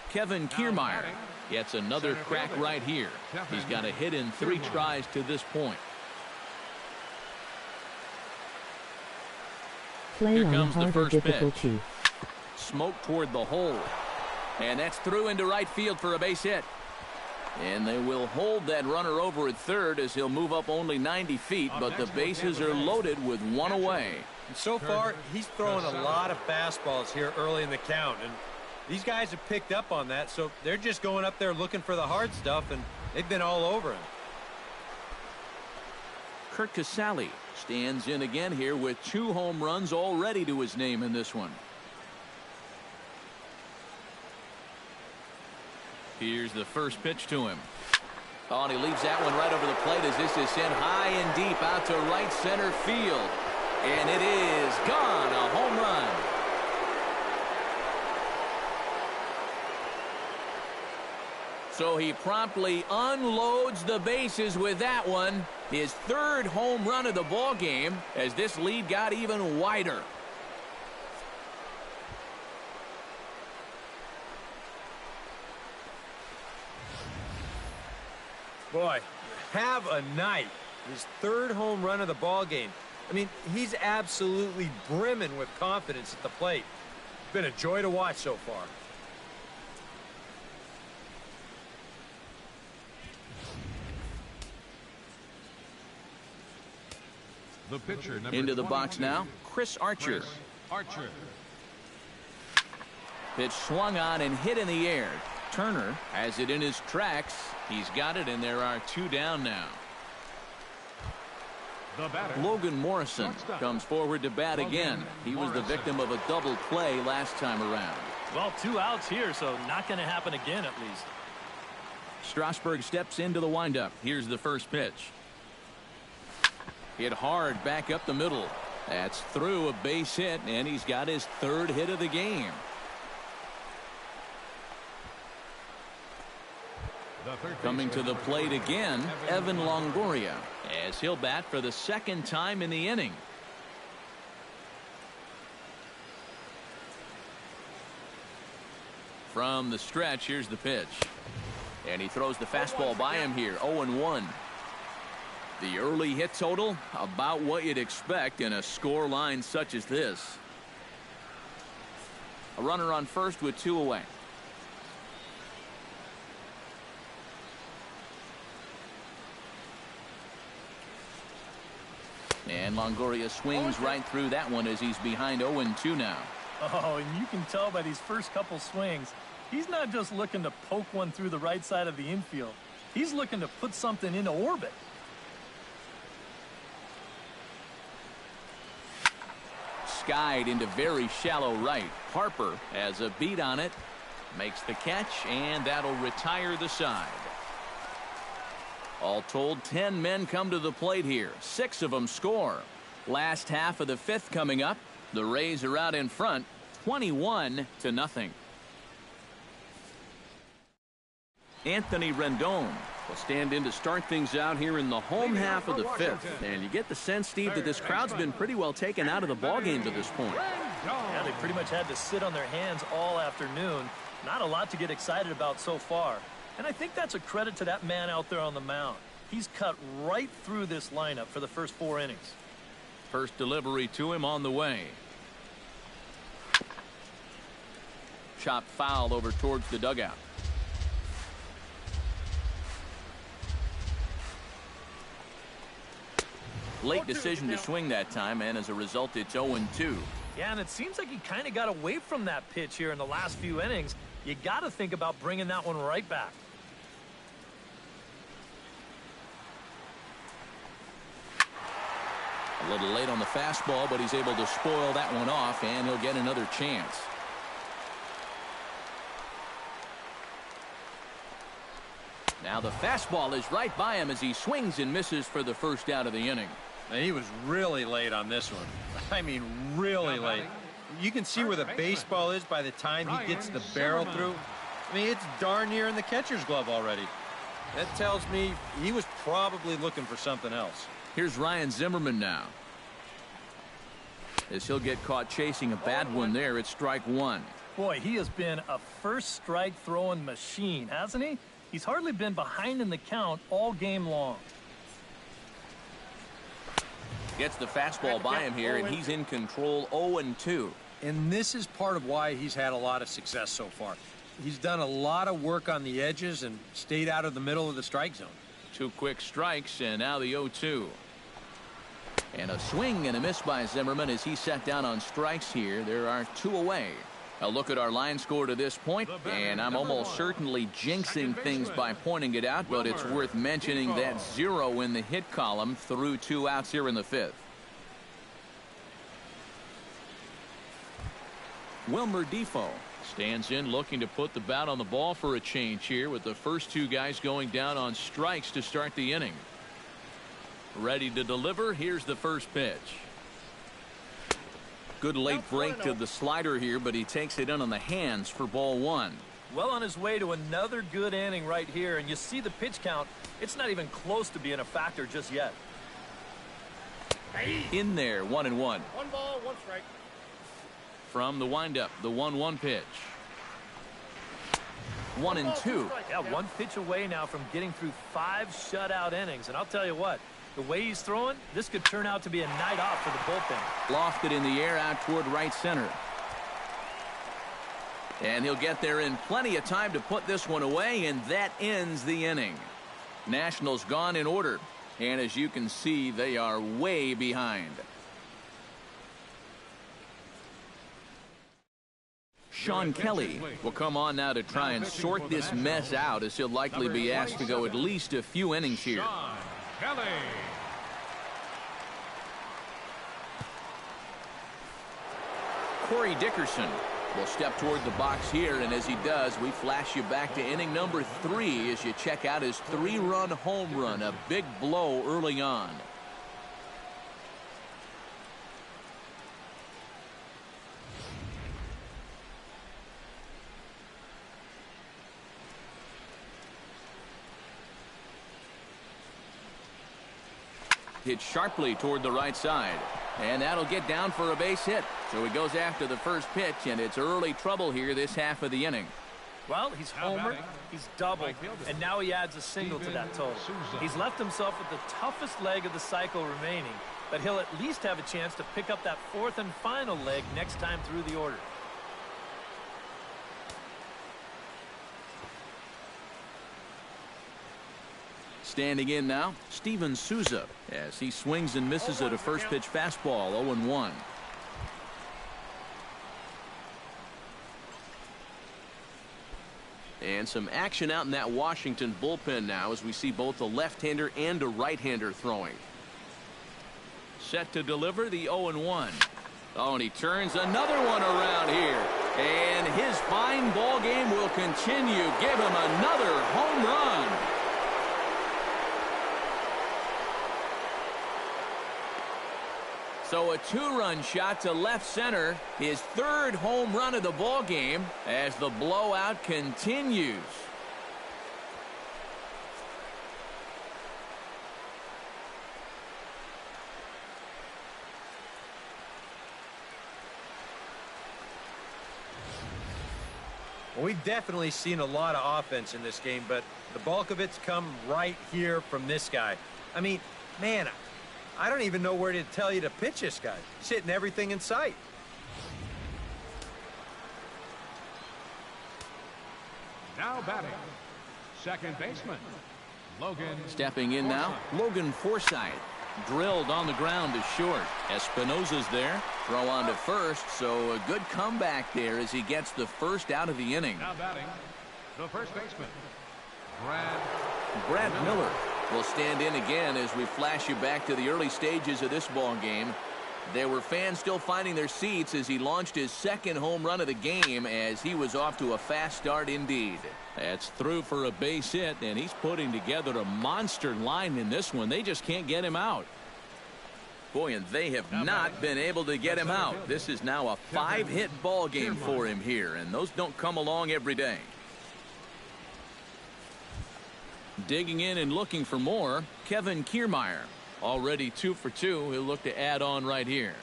Kevin Kiermaier gets another crack right here. He's got a hit in 3 tries to this point. Here comes the first pitch. Smoke toward the hole. And that's through into right field for a base hit. And they will hold that runner over at third as he'll move up only 90 feet, but the bases are loaded with one away. And so far, he's throwing a lot of fastballs here early in the count. And these guys have picked up on that, so they're just going up there looking for the hard stuff, and they've been all over him. Kurt Casale stands in again here with 2 home runs already to his name in this one. Here's the first pitch to him. Oh, and he leaves that one right over the plate as this is sent high and deep out to right center field. And it is gone, a home run. So he promptly unloads the bases with that one. His 3rd home run of the ball game as this lead got even wider. Boy, have a night His third home run of the ball game. I mean, he's absolutely brimming with confidence at the plate. Been a joy to watch so far. The pitcher, into the box now, Chris Archer. Archer. Pitch swung on and hit in the air. Turner has it in his tracks. He's got it, and there are 2 down now. The batter, Logan Morrison comes forward to bat again. He was the victim of a double play last time around. Well, 2 outs here, so not going to happen again at least. Strasburg steps into the windup. Here's the first pitch. Hit hard back up the middle. That's through a base hit, and he's got his 3rd hit of the game. Coming to the plate again, Evan Longoria, as he'll bat for the 2nd time in the inning. From the stretch, here's the pitch. And he throws the fastball by him here, 0-1. The early hit total, about what you'd expect in a score line such as this. A runner on first with 2 away. And Longoria swings right through that one as he's behind 0-2 now. Oh, and you can tell by these first couple swings, he's not just looking to poke one through the right side of the infield. He's looking to put something into orbit. Skied into very shallow right. Harper has a beat on it, makes the catch, and that'll retire the side. All told, 10 men come to the plate here. 6 of them score. Last half of the 5th coming up. The Rays are out in front, 21-0. Anthony Rendon will stand in to start things out here in the home half of the 5th. And you get the sense, Steve, that this crowd's been pretty well taken out of the ballgame to this point. Yeah, they pretty much had to sit on their hands all afternoon. Not a lot to get excited about so far. And I think that's a credit to that man out there on the mound. He's cut right through this lineup for the first 4 innings. First delivery to him on the way. Chopped foul over towards the dugout. Late decision to swing that time, and as a result, it's 0-2. Yeah, and it seems like he kind of got away from that pitch here in the last few innings. You got to think about bringing that one right back. A little late on the fastball, but he's able to spoil that one off, and he'll get another chance. Now the fastball is right by him as he swings and misses for the first out of the inning. And he was really late on this one. I mean, really late. You can see where the baseball is by the time he gets the barrel through. I mean, it's darn near in the catcher's glove already. That tells me he was probably looking for something else. Here's Ryan Zimmerman now. As he'll get caught chasing a bad one there, it's strike 1. Boy, he has been a first strike throwing machine, hasn't he? He's hardly been behind in the count all game long. Gets the fastball by him here, and he's in control, 0-2. And this is part of why he's had a lot of success so far. He's done a lot of work on the edges and stayed out of the middle of the strike zone. 2 quick strikes, and now the 0-2. And a swing and a miss by Zimmerman as he set down on strikes here. There are 2 away. A look at our line score to this point, and I'm almost certainly jinxing things by pointing it out, but it's worth mentioning that 0 in the hit column through 2 outs here in the 5th. Wilmer Defoe stands in looking to put the bat on the ball for a change here with the first 2 guys going down on strikes to start the inning. Ready to deliver. Here's the first pitch. Good late break to the slider here, but he takes it in on the hands for ball 1. Well on his way to another good inning right here, and you see the pitch count. It's not even close to being a factor just yet. In there, 1-1. 1 ball, 1 strike. From the windup, the 1-1 pitch. 1-2. Yeah, 1 pitch away now from getting through 5 shutout innings. And I'll tell you what, The way he's throwing, this could turn out to be a night off for the bullpen. Lofted in the air out toward right center. And he'll get there in plenty of time to put this one away, and that ends the inning. Nationals gone in order, and as you can see, they are way behind. Sean Kelly will come on now to try and sort this mess out, as he'll likely be asked to go at least a few innings here. Sean Kelly. Corey Dickerson will step toward the box here, and as he does, we flash you back to inning number 3 as you check out his 3-run home run, a big blow early on. Hit sharply toward the right side, and that'll get down for a base hit. So he goes after the first pitch, and it's early trouble here this half of the inning. Well, he's homered, he's doubled, and now he adds a single to that total. He's left himself with the toughest leg of the cycle remaining, but he'll at least have a chance to pick up that 4th and final leg next time through the order. Standing in now, Steven Souza, as he swings and misses at a first pitch fastball, 0-1. And some action out in that Washington bullpen now as we see both a left-hander and a right-hander throwing. Set to deliver the 0-1. Oh, and he turns another one around here. And his fine ball game will continue. Give him another home run. So a 2-run shot to left center, his 3rd home run of the ball game as the blowout continues. Well, we've definitely seen a lot of offense in this game, but the bulk of it's come right here from this guy. I mean, man, I don't even know where to tell you to pitch this guy. He's hitting everything in sight. Now batting, second baseman, Logan. Stepping in now, Logan Forsythe. Drilled on the ground to short. Espinosa's there. Throw on to first, so a good comeback there as he gets the first out of the inning. Now batting, the first baseman, Brad Miller will stand in again as we flash you back to the early stages of this ball game. There were fans still finding their seats as he launched his 2nd home run of the game, as he was off to a fast start indeed. That's through for a base hit, and he's putting together a monster line in this one. They just can't get him out. Boy, and they have not been able to get him out. This is now a 5-hit ball game for him here, and those don't come along every day. Digging in and looking for more, Kevin Kiermaier. Already 2 for 2. He'll look to add on right here.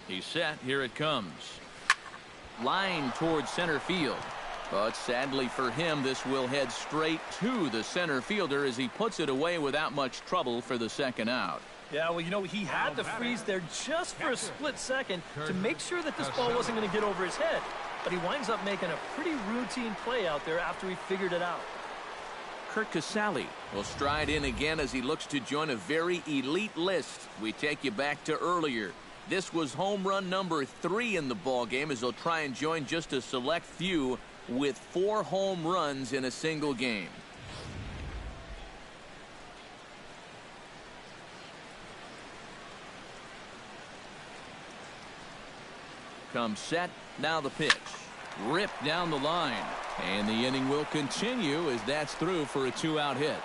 He's set. Here it comes. Line towards center field. But sadly for him, this will head straight to the center fielder as he puts it away without much trouble for the 2nd out. Yeah, well, you know, he had to freeze there just for a split second to make sure that this ball wasn't going to get over his head. But he winds up making a pretty routine play out there after he figured it out. Kurt Casale will stride in again as he looks to join a very elite list. We take you back to earlier. This was home run number 3 in the ball game as he'll try and join just a select few with 4 home runs in a single game. Comes set. Now the pitch. Ripped down the line. And the inning will continue as that's through for a 2-out hit.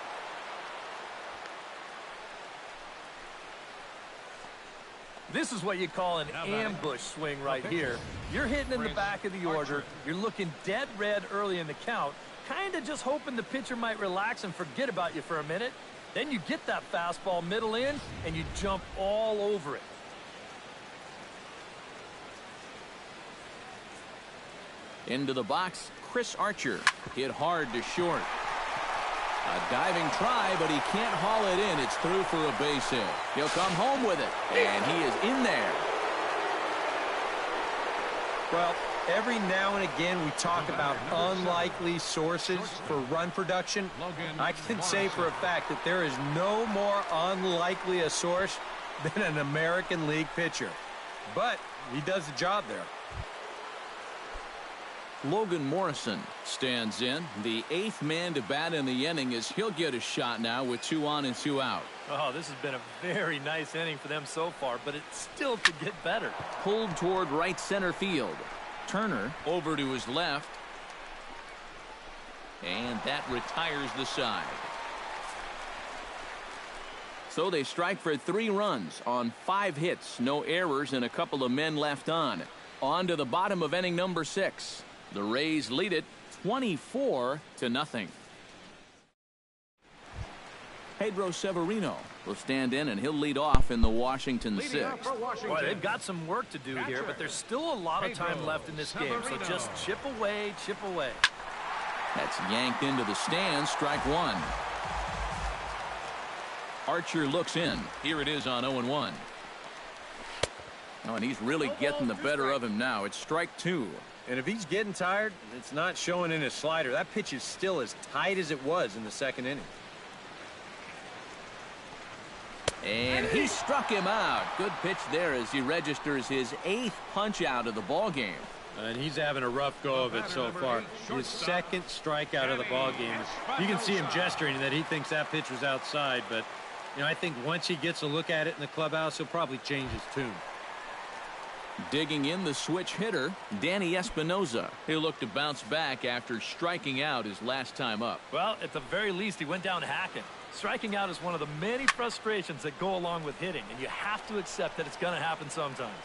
This is what you call an ambush swing right here. You're hitting in the back of the order. You're looking dead red early in the count. Kind of just hoping the pitcher might relax and forget about you for a minute. Then you get that fastball middle in and you jump all over it. Into the box, Chris Archer hit hard to short. A diving try, but he can't haul it in. It's through for a base hit. He'll come home with it, and he is in there. Well, every now and again we talk about unlikely sources for run production. I can say for a fact that there is no more unlikely a source than an American League pitcher. But he does the job there. Logan Morrison stands in, the 8th man to bat in the inning, as he'll get a shot now with 2 on and 2 out. Oh, this has been a very nice inning for them so far, but it still could get better. Pulled toward right center field. Turner over to his left. And that retires the side. So they strike for 3 runs on 5 hits, no errors, and a couple of men left on. On to the bottom of inning number 6. The Rays lead it 24-0. Pedro Severino will stand in, and he'll lead off in the Washington 6th. Boy, they've got some work to do here, but there's still a lot of time left in this game, so just chip away, chip away. That's yanked into the stands, strike 1. Archer looks in. Here it is on 0-1. Oh, and he's really getting the better of him now. It's strike 2. And if he's getting tired, it's not showing in his slider. That pitch is still as tight as it was in the 2nd inning. And he struck him out. Good pitch there as he registers his 8th punch out of the ball game. And he's having a rough go of it so far. His 2nd strikeout of the ball game. You can see him gesturing that he thinks that pitch was outside, but you know, I think once he gets a look at it in the clubhouse, he'll probably change his tune. Digging in the switch hitter, Danny Espinosa. He'll look to bounce back after striking out his last time up. Well, at the very least, he went down hacking. Striking out is one of the many frustrations that go along with hitting, and you have to accept that it's going to happen sometimes.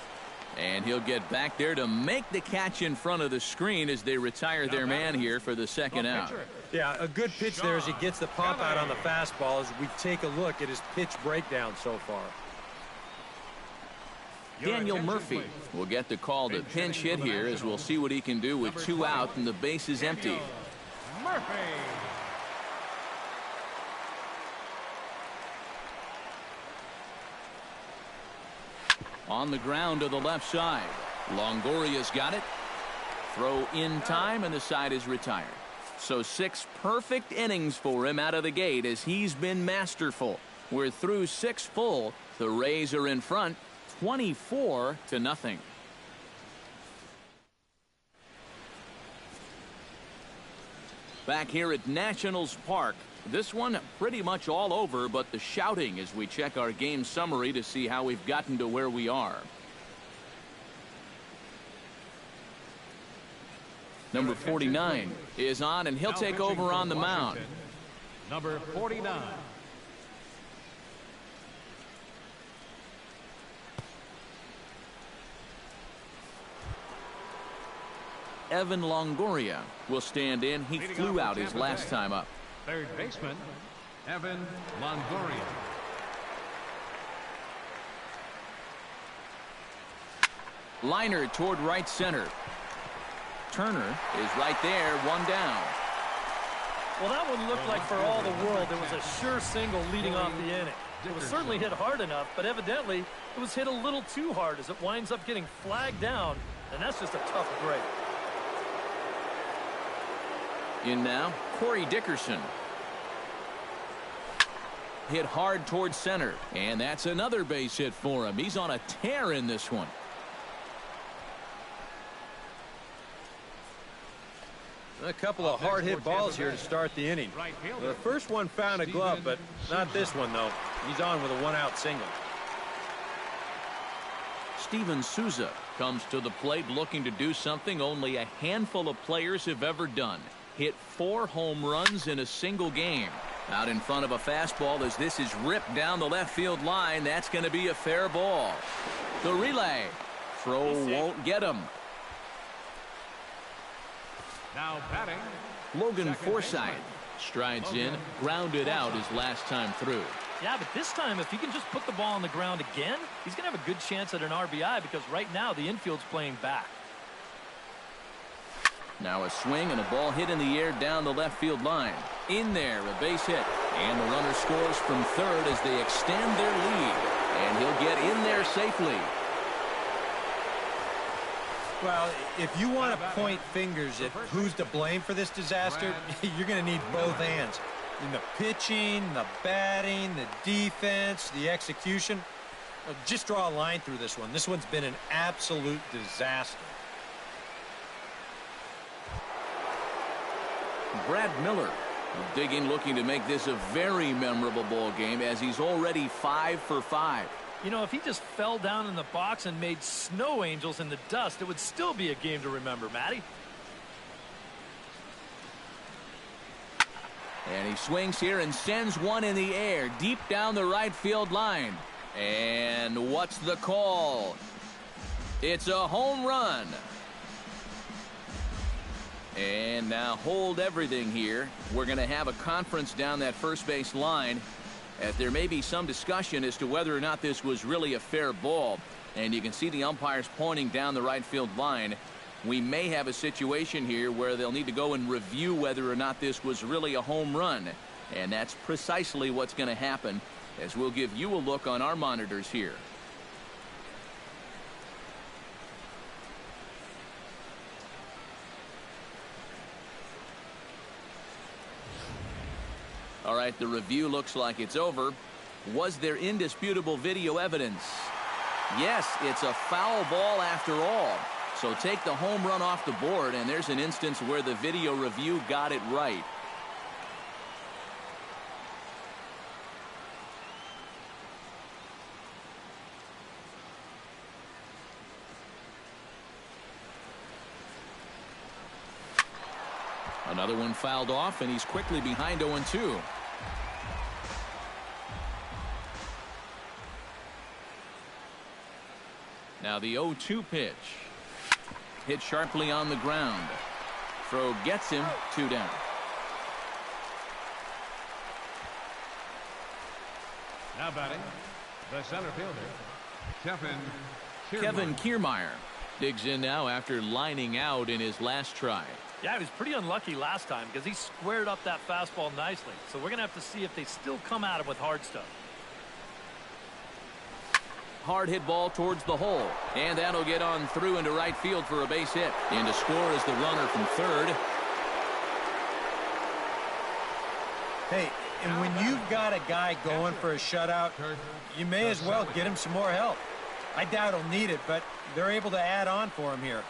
And he'll get back there to make the catch in front of the screen as they retire their man here for the 2nd out. Yeah, a good pitch there as he gets the pop out on the fastball as we take a look at his pitch breakdown so far. Daniel Murphy will get the call to pinch hit here as we'll see what he can do with 2 out and the base is empty. Murphy. On the ground to the left side. Longoria's got it. Throw in time, and the side is retired. So 6 perfect innings for him out of the gate as he's been masterful. We're through 6 full. The Rays are in front 24-0. Back here at Nationals Park. This one pretty much all over, but the shouting as we check our game summary to see how we've gotten to where we are. Number 49 is on, and he'll take over on the mound. Number 49. Evan Longoria will stand in. He flew out his last time up. Third baseman, Evan Longoria. Liner toward right center. Turner is right there, 1 down. Well, that one looked like for all the world there was a sure single leading off the inning. It was certainly hit hard enough, but evidently it was hit a little too hard as it winds up getting flagged down, and that's just a tough break. In now, Corey Dickerson. Hit hard towards center, and that's another base hit for him. He's on a tear in this one. A couple of hard-hit balls here to start the inning. The first one found a glove, but not this one, though. He's on with a 1-out single. Steven Souza comes to the plate looking to do something only a handful of players have ever done. Hit 4 home runs in a single game. Out in front of a fastball as this is ripped down the left field line. That's going to be a fair ball. The relay. Throw won't get him. Now batting, Logan Forsythe strides in, grounded out his last time through. Yeah, but this time if he can just put the ball on the ground again, he's going to have a good chance at an RBI because right now the infield's playing back. Now a swing and a ball hit in the air down the left field line. In there, a base hit. And the runner scores from third as they extend their lead. And he'll get in there safely. Well, if you want to point fingers at who's to blame for this disaster, you're going to need both hands. In the pitching, the batting, the defense, the execution. Just draw a line through this one. This one's been an absolute disaster. Brad Miller digging, looking to make this a very memorable ball game as he's already 5 for 5. You know, if he just fell down in the box and made snow angels in the dust, it would still be a game to remember, Matty. And he swings here and sends one in the air deep down the right field line. And what's the call? It's a home run. And now hold everything here. We're going to have a conference down that first base line, as there may be some discussion as to whether or not this was really a fair ball. And you can see the umpires pointing down the right field line. We may have a situation here where they'll need to go and review whether or not this was really a home run. And that's precisely what's going to happen, as we'll give you a look on our monitors here. All right, the review looks like it's over. Was there indisputable video evidence? Yes, it's a foul ball after all. So take the home run off the board, and there's an instance where the video review got it right. Another one fouled off, and he's quickly behind 0-2. Now the 0-2 pitch. Hit sharply on the ground. Throw gets him, 2 down. Now batting, the center fielder, Kevin Kiermaier digs in now after lining out in his last try. Yeah, he was pretty unlucky last time because he squared up that fastball nicely. So we're going to have to see if they still come at him with hard stuff. Hard hit ball towards the hole, and that'll get on through into right field for a base hit. In to score is the runner from third. Hey, and when you've got a guy going for a shutout, you may as well get him some more help. I doubt he'll need it, but they're able to add on for him here.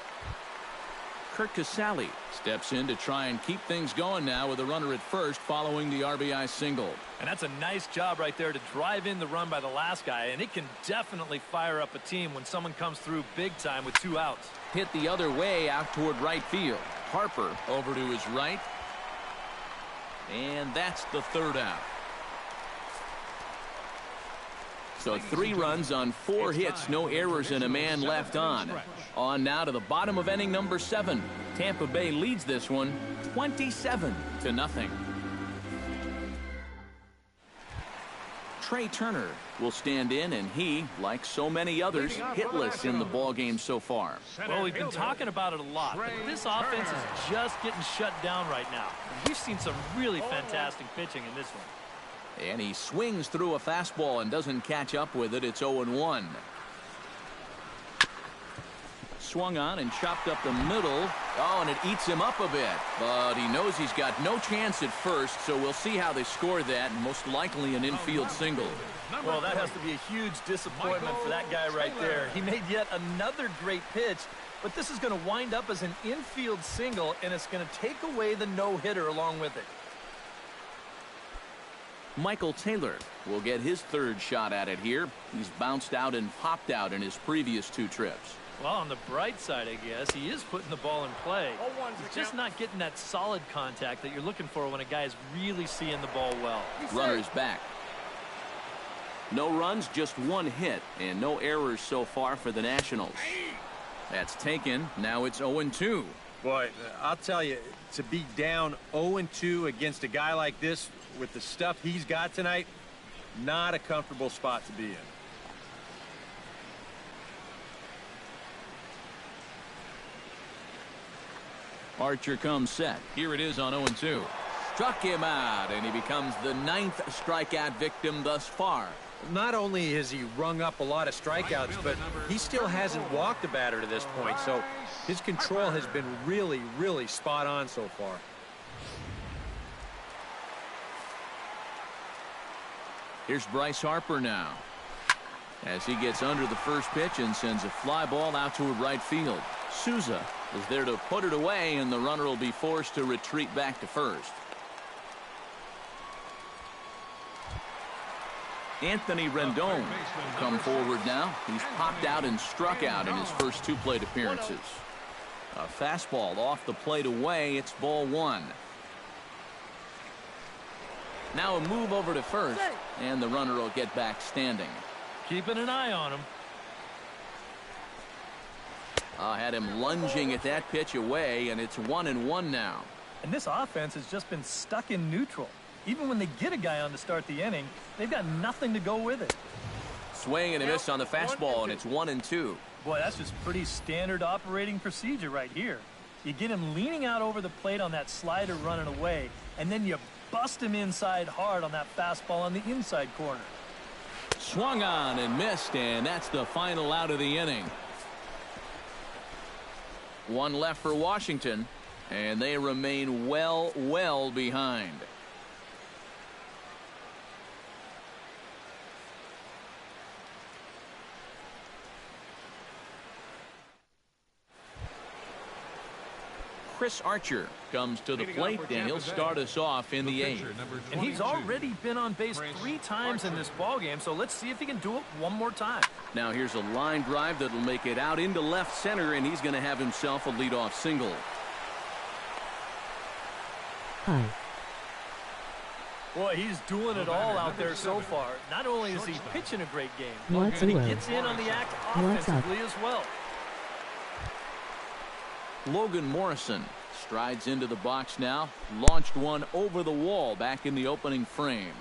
Kurt Casale steps in to try and keep things going now with a runner at first following the RBI single. And that's a nice job right there to drive in the run by the last guy, and it can definitely fire up a team when someone comes through big time with 2 outs. Hit the other way out toward right field. Harper over to his right. And that's the 3rd out. So 3 runs on 4 hits, no errors, and a man left on. On now to the bottom of inning number 7. Tampa Bay leads this one 27-0. Trey Turner will stand in, and he, like so many others, hitless in the ball game so far. Well, we've been talking about it a lot, but this offense is just getting shut down right now. We've seen some really fantastic pitching in this one. And he swings through a fastball and doesn't catch up with it. It's 0-1. Swung on and chopped up the middle. Oh, and it eats him up a bit. But he knows he's got no chance at first, so we'll see how they score that. Most likely an infield single. Well, that has to be a huge disappointment for that guy right there. He made yet another great pitch, but this is going to wind up as an infield single, and it's going to take away the no-hitter along with it. Michael Taylor will get his 3rd shot at it here. He's bounced out and popped out in his previous 2 trips. Well, on the bright side, I guess, he is putting the ball in play. He's just not getting that solid contact that you're looking for when a guy is really seeing the ball well. Runner's back. No runs, just 1 hit, and no errors so far for the Nationals. That's taken. Now it's 0-2. Boy, I'll tell you, to be down 0-2 against a guy like this with the stuff he's got tonight, not a comfortable spot to be in. Archer comes set. Here it is on 0-2. Struck him out, and he becomes the 9th strikeout victim thus far. Not only has he rung up a lot of strikeouts, but he still hasn't walked a batter to this point, so his control has been really, really spot on so far. Here's Bryce Harper now, as he gets under the first pitch and sends a fly ball out toward right field. Souza is there to put it away, and the runner will be forced to retreat back to first. Anthony Rendon will come forward now. He's popped out and struck out in his first 2 plate appearances. A fastball off the plate away. It's ball 1. Now a move over to first, and the runner will get back standing. Keeping an eye on him. Had him lunging at that pitch away, and it's 1-1 now. And this offense has just been stuck in neutral. Even when they get a guy on to start the inning, they've got nothing to go with it. Swing and a miss on the fastball, and it's 1-2. Boy, that's just pretty standard operating procedure right here. You get him leaning out over the plate on that slider running away, and then you bust him inside hard on that fastball on the inside corner. Swung on and missed, and that's the final out of the inning. 1 left for Washington, and they remain well behind. Chris Archer comes to the plate, and he'll start us off in the 8th. And he's already been on base 3 times in this ballgame, so let's see if he can do it one more time. Now here's a line drive that'll make it out into left center, and he's going to have himself a leadoff single. Hi. Boy, he's doing it all out there so far. Not only is he pitching a great game, What's but he up? gets in on the act What's up? offensively as well. Logan Morrison strides into the box now. Launched one over the wall back in the opening frame.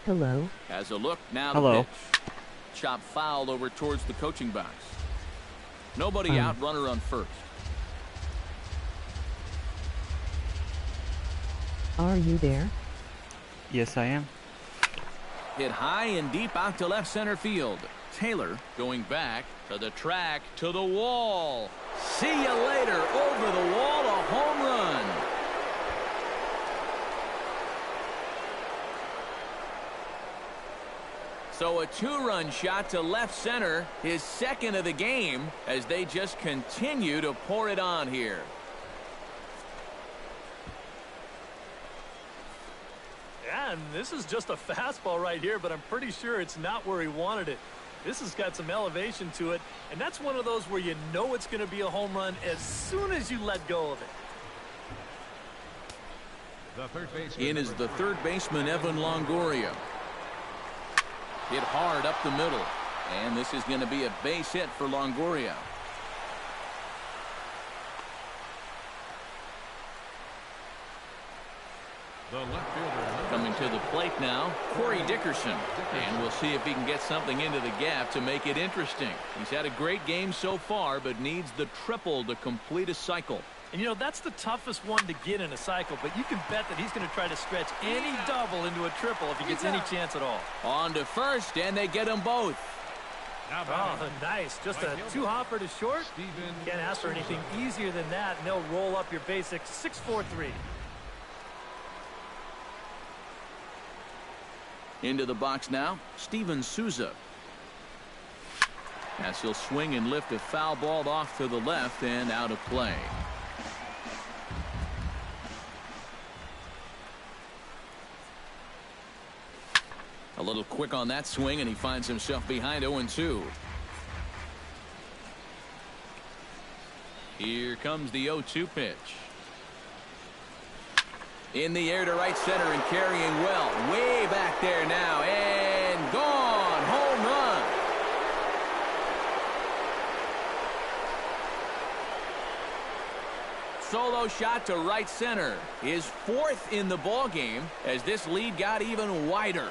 Hello. Has a look now. Hello. The pitch. Chop foul over towards the coaching box. Nobody out. Runner on first. Are you there? Yes, I am. Hit high and deep out to left center field. Taylor going back to the track, to the wall. See you later. Over the wall, a home run. So a 2-run shot to left center, his 2nd of the game, as they just continue to pour it on here. Yeah, and this is just a fastball right here, but I'm pretty sure it's not where he wanted it. This has got some elevation to it, and that's one of those where you know it's going to be a home run as soon as you let go of it. In is the third baseman, Evan Longoria. Hit hard up the middle, and this is going to be a base hit for Longoria. Coming to the plate now, Corey Dickerson, and we'll see if he can get something into the gap to make it interesting. He's had a great game so far, but needs the triple to complete a cycle. And you know, that's the toughest one to get in a cycle, but you can bet that he's going to try to stretch any double into a triple if he gets any chance at all. On to first, and they get them both. Oh, nice. Just a 2-hopper to short. Can't ask for anything easier than that, and they'll roll up your basic 6-4-3. Into the box now, Steven Souza. As he'll swing and lift a foul ball off to the left and out of play. A little quick on that swing, and he finds himself behind 0-2. Here comes the 0-2 pitch. In the air to right center and carrying well. Way back there now, and gone. Home run. Solo shot to right center. His 4th in the ballgame as this lead got even wider.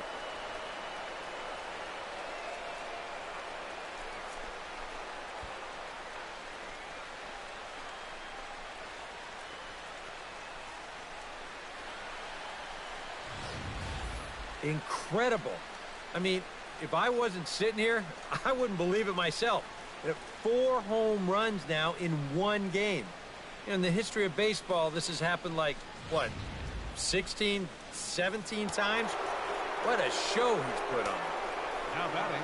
Incredible. I mean, if I wasn't sitting here, I wouldn't believe it myself. 4 home runs now in 1 game. In the history of baseball, this has happened like, what, 16, 17 times? What a show he's put on. Now batting.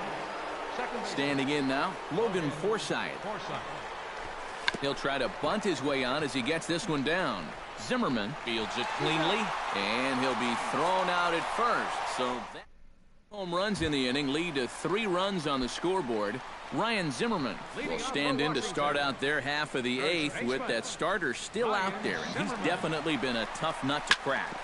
Second base. Standing in now, Logan Forsythe. Forsythe. He'll try to bunt his way on as he gets this one down. Zimmerman fields it cleanly, and he'll be thrown out at first. So that home runs in the inning lead to 3 runs on the scoreboard. Ryan Zimmerman will stand in to start out their half of the 8th with that starter still out there, and he's definitely been a tough nut to crack.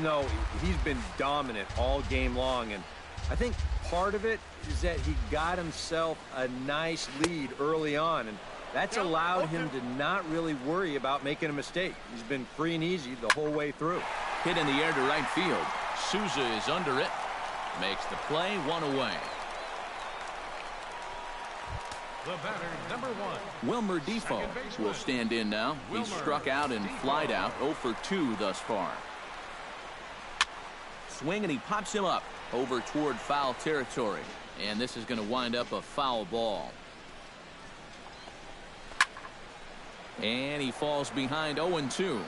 No, he's been dominant all game long, and I think part of it is that he got himself a nice lead early on, and that's allowed him to not really worry about making a mistake. He's been free and easy the whole way through. Hit in the air to right field. Souza is under it. Makes the play, 1 away. The batter, number 1. Wilmer Defoe will stand in now. He's struck out and flied out, 0 for 2 thus far. Swing, and he pops him up over toward foul territory. And this is going to wind up a foul ball. And he falls behind 0-2.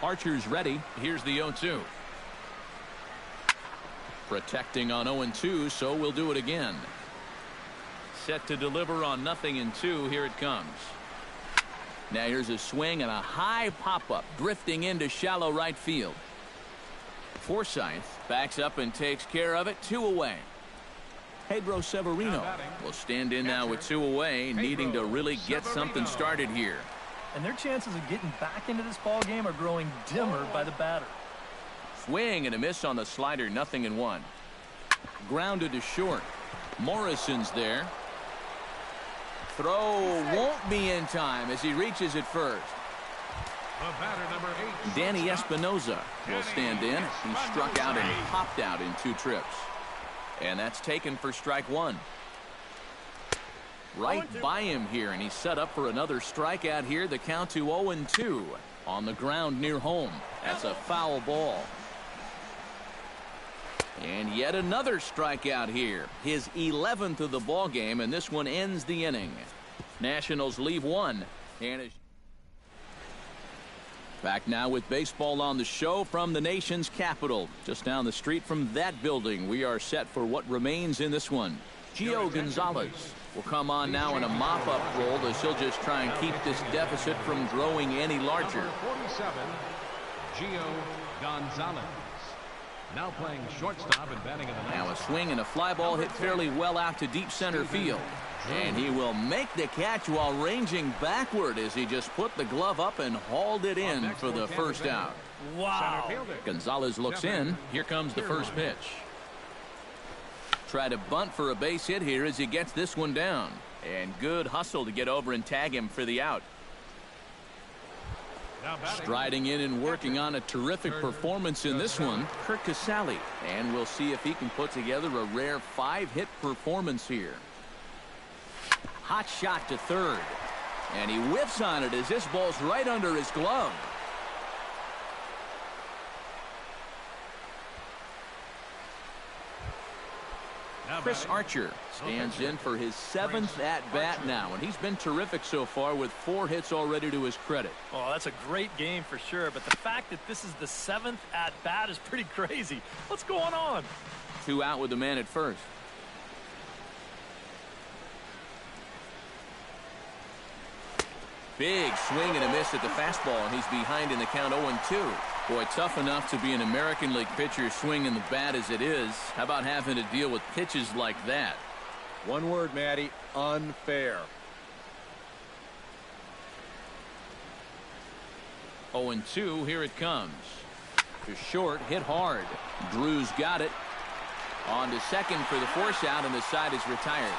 Archer's ready. Here's the 0-2. Protecting on 0-2, so we'll do it again. Set to deliver on 0-2. Here it comes. Now here's a swing and a high pop-up drifting into shallow right field. Forsythe backs up and takes care of it. 2 away. Pedro Severino will stand in now with 2 away, needing to really get something started here. And their chances of getting back into this ball game are growing dimmer by the batter. Swing and a miss on the slider, 0-1. Grounded to short. Morrison's there. Throw won't be in time as he reaches it first. The batter, number 8. Danny Espinoza will stand in. He struck out and popped out in 2 trips. And that's taken for strike 1. Right by him here, and he's set up for another strikeout here. The count to 0-2 on the ground near home. That's a foul ball. And yet another strikeout here. His 11th of the ball game, and this one ends the inning. Nationals leave 1. And back now with baseball on the show from the nation's capital. Just down the street from that building, we are set for what remains in this one. Gio Gonzalez will come on now in a mop-up role as he'll just try and keep this deficit from growing any larger. Number 47, Gio Gonzalez. Now playing shortstop and batting in the Now a swing and a fly ball hit fairly well out to deep center field. And he will make the catch while ranging backward as he just put the glove up and hauled it in for the first out. Wow. Gonzalez looks in. Here comes the first pitch. Try to bunt for a base hit here as he gets this one down. And good hustle to get over and tag him for the out. Striding in and working on a terrific performance in this one, Kirk Casale. And we'll see if he can put together a rare 5-hit performance here. Hot shot to third. And he whiffs on it as this ball's right under his glove. Chris Archer stands in for his 7th at-bat now, and he's been terrific so far with 4 hits already to his credit. Oh, that's a great game for sure, but the fact that this is the 7th at-bat is pretty crazy. What's going on? 2 out with the man at first. Big swing and a miss at the fastball, and he's behind in the count 0-2. Boy, tough enough to be an American League pitcher swinging the bat as it is. How about having to deal with pitches like that? One word, Matty, unfair. 0-2, here it comes. To short, hit hard. Drew's got it. On to second for the force out, and the side is retired.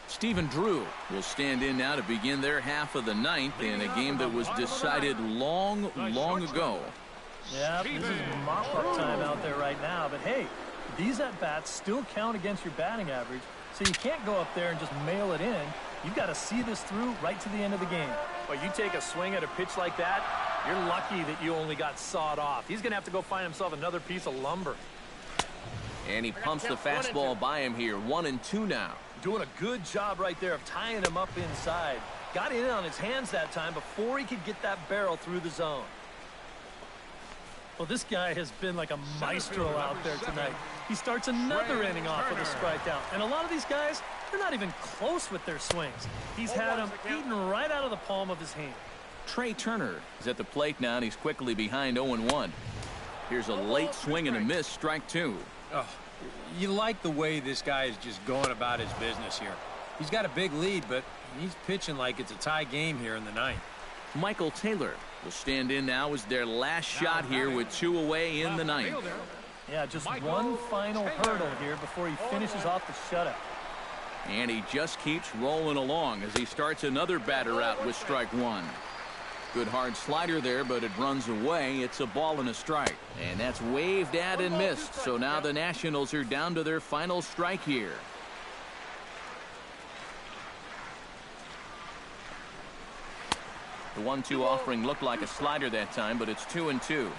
Stephen Drew will stand in now to begin their half of the 9th in a game that was decided long ago. Yeah, this is mop-up time out there right now. But hey, these at-bats still count against your batting average, so you can't go up there and just mail it in. You've got to see this through right to the end of the game. But you take a swing at a pitch like that, You're lucky that you only got sawed off. He's going to have to go find himself another piece of lumber. And he pumps the fastball by him here. 1-2 now. Doing a good job right there of tying him up inside. Got in on his hands that time before he could get that barrel through the zone. Well, this guy has been like a maestro out there tonight. He starts another inning off with a strikeout. And a lot of these guys, they're not even close with their swings. He's had them eaten right out of the palm of his hand. Trey Turner is at the plate now, and he's quickly behind 0-1. Here's a late swing and a miss, strike 2. Oh, you like the way this guy is just going about his business here. He's got a big lead, but he's pitching like it's a tie game here in the ninth. Michael Taylor will stand in now as their last shot here with 2 away in the ninth. Yeah, just one final hurdle here before he finishes off the shutout. And he just keeps rolling along as he starts another batter out with strike 1. Good hard slider there, but it runs away. It's a ball and a strike. And that's waved at and missed. So now the Nationals are down to their final strike here. The 1-2 offering looked like a slider that time, but it's 2-2.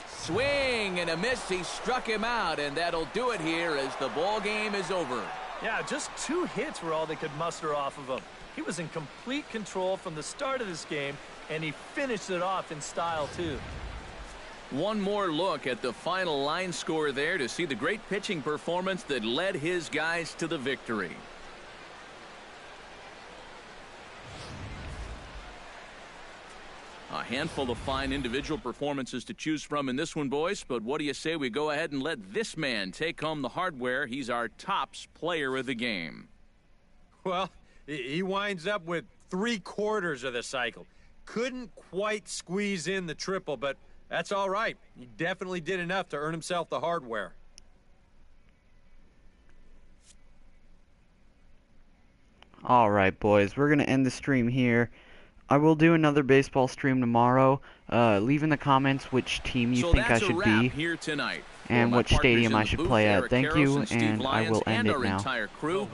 Swing and a miss. He struck him out, and that'll do it here as the ball game is over. Yeah, just 2 hits were all they could muster off of him. He was in complete control from the start of this game, and he finished it off in style, too. One more look at the final line score there to see the great pitching performance that led his guys to the victory. A handful of fine individual performances to choose from in this one, boys, but what do you say we go ahead and let this man take home the hardware? He's our tops player of the game. Well, he winds up with 3/4 of the cycle. Couldn't quite squeeze in the triple, but that's all right. He definitely did enough to earn himself the hardware. All right, boys, we're going to end the stream here. I will do another baseball stream tomorrow. Leave in the comments which team you think I should be here tonight. and what stadium I should play at. Thank you, and I will end it now. Entire crew.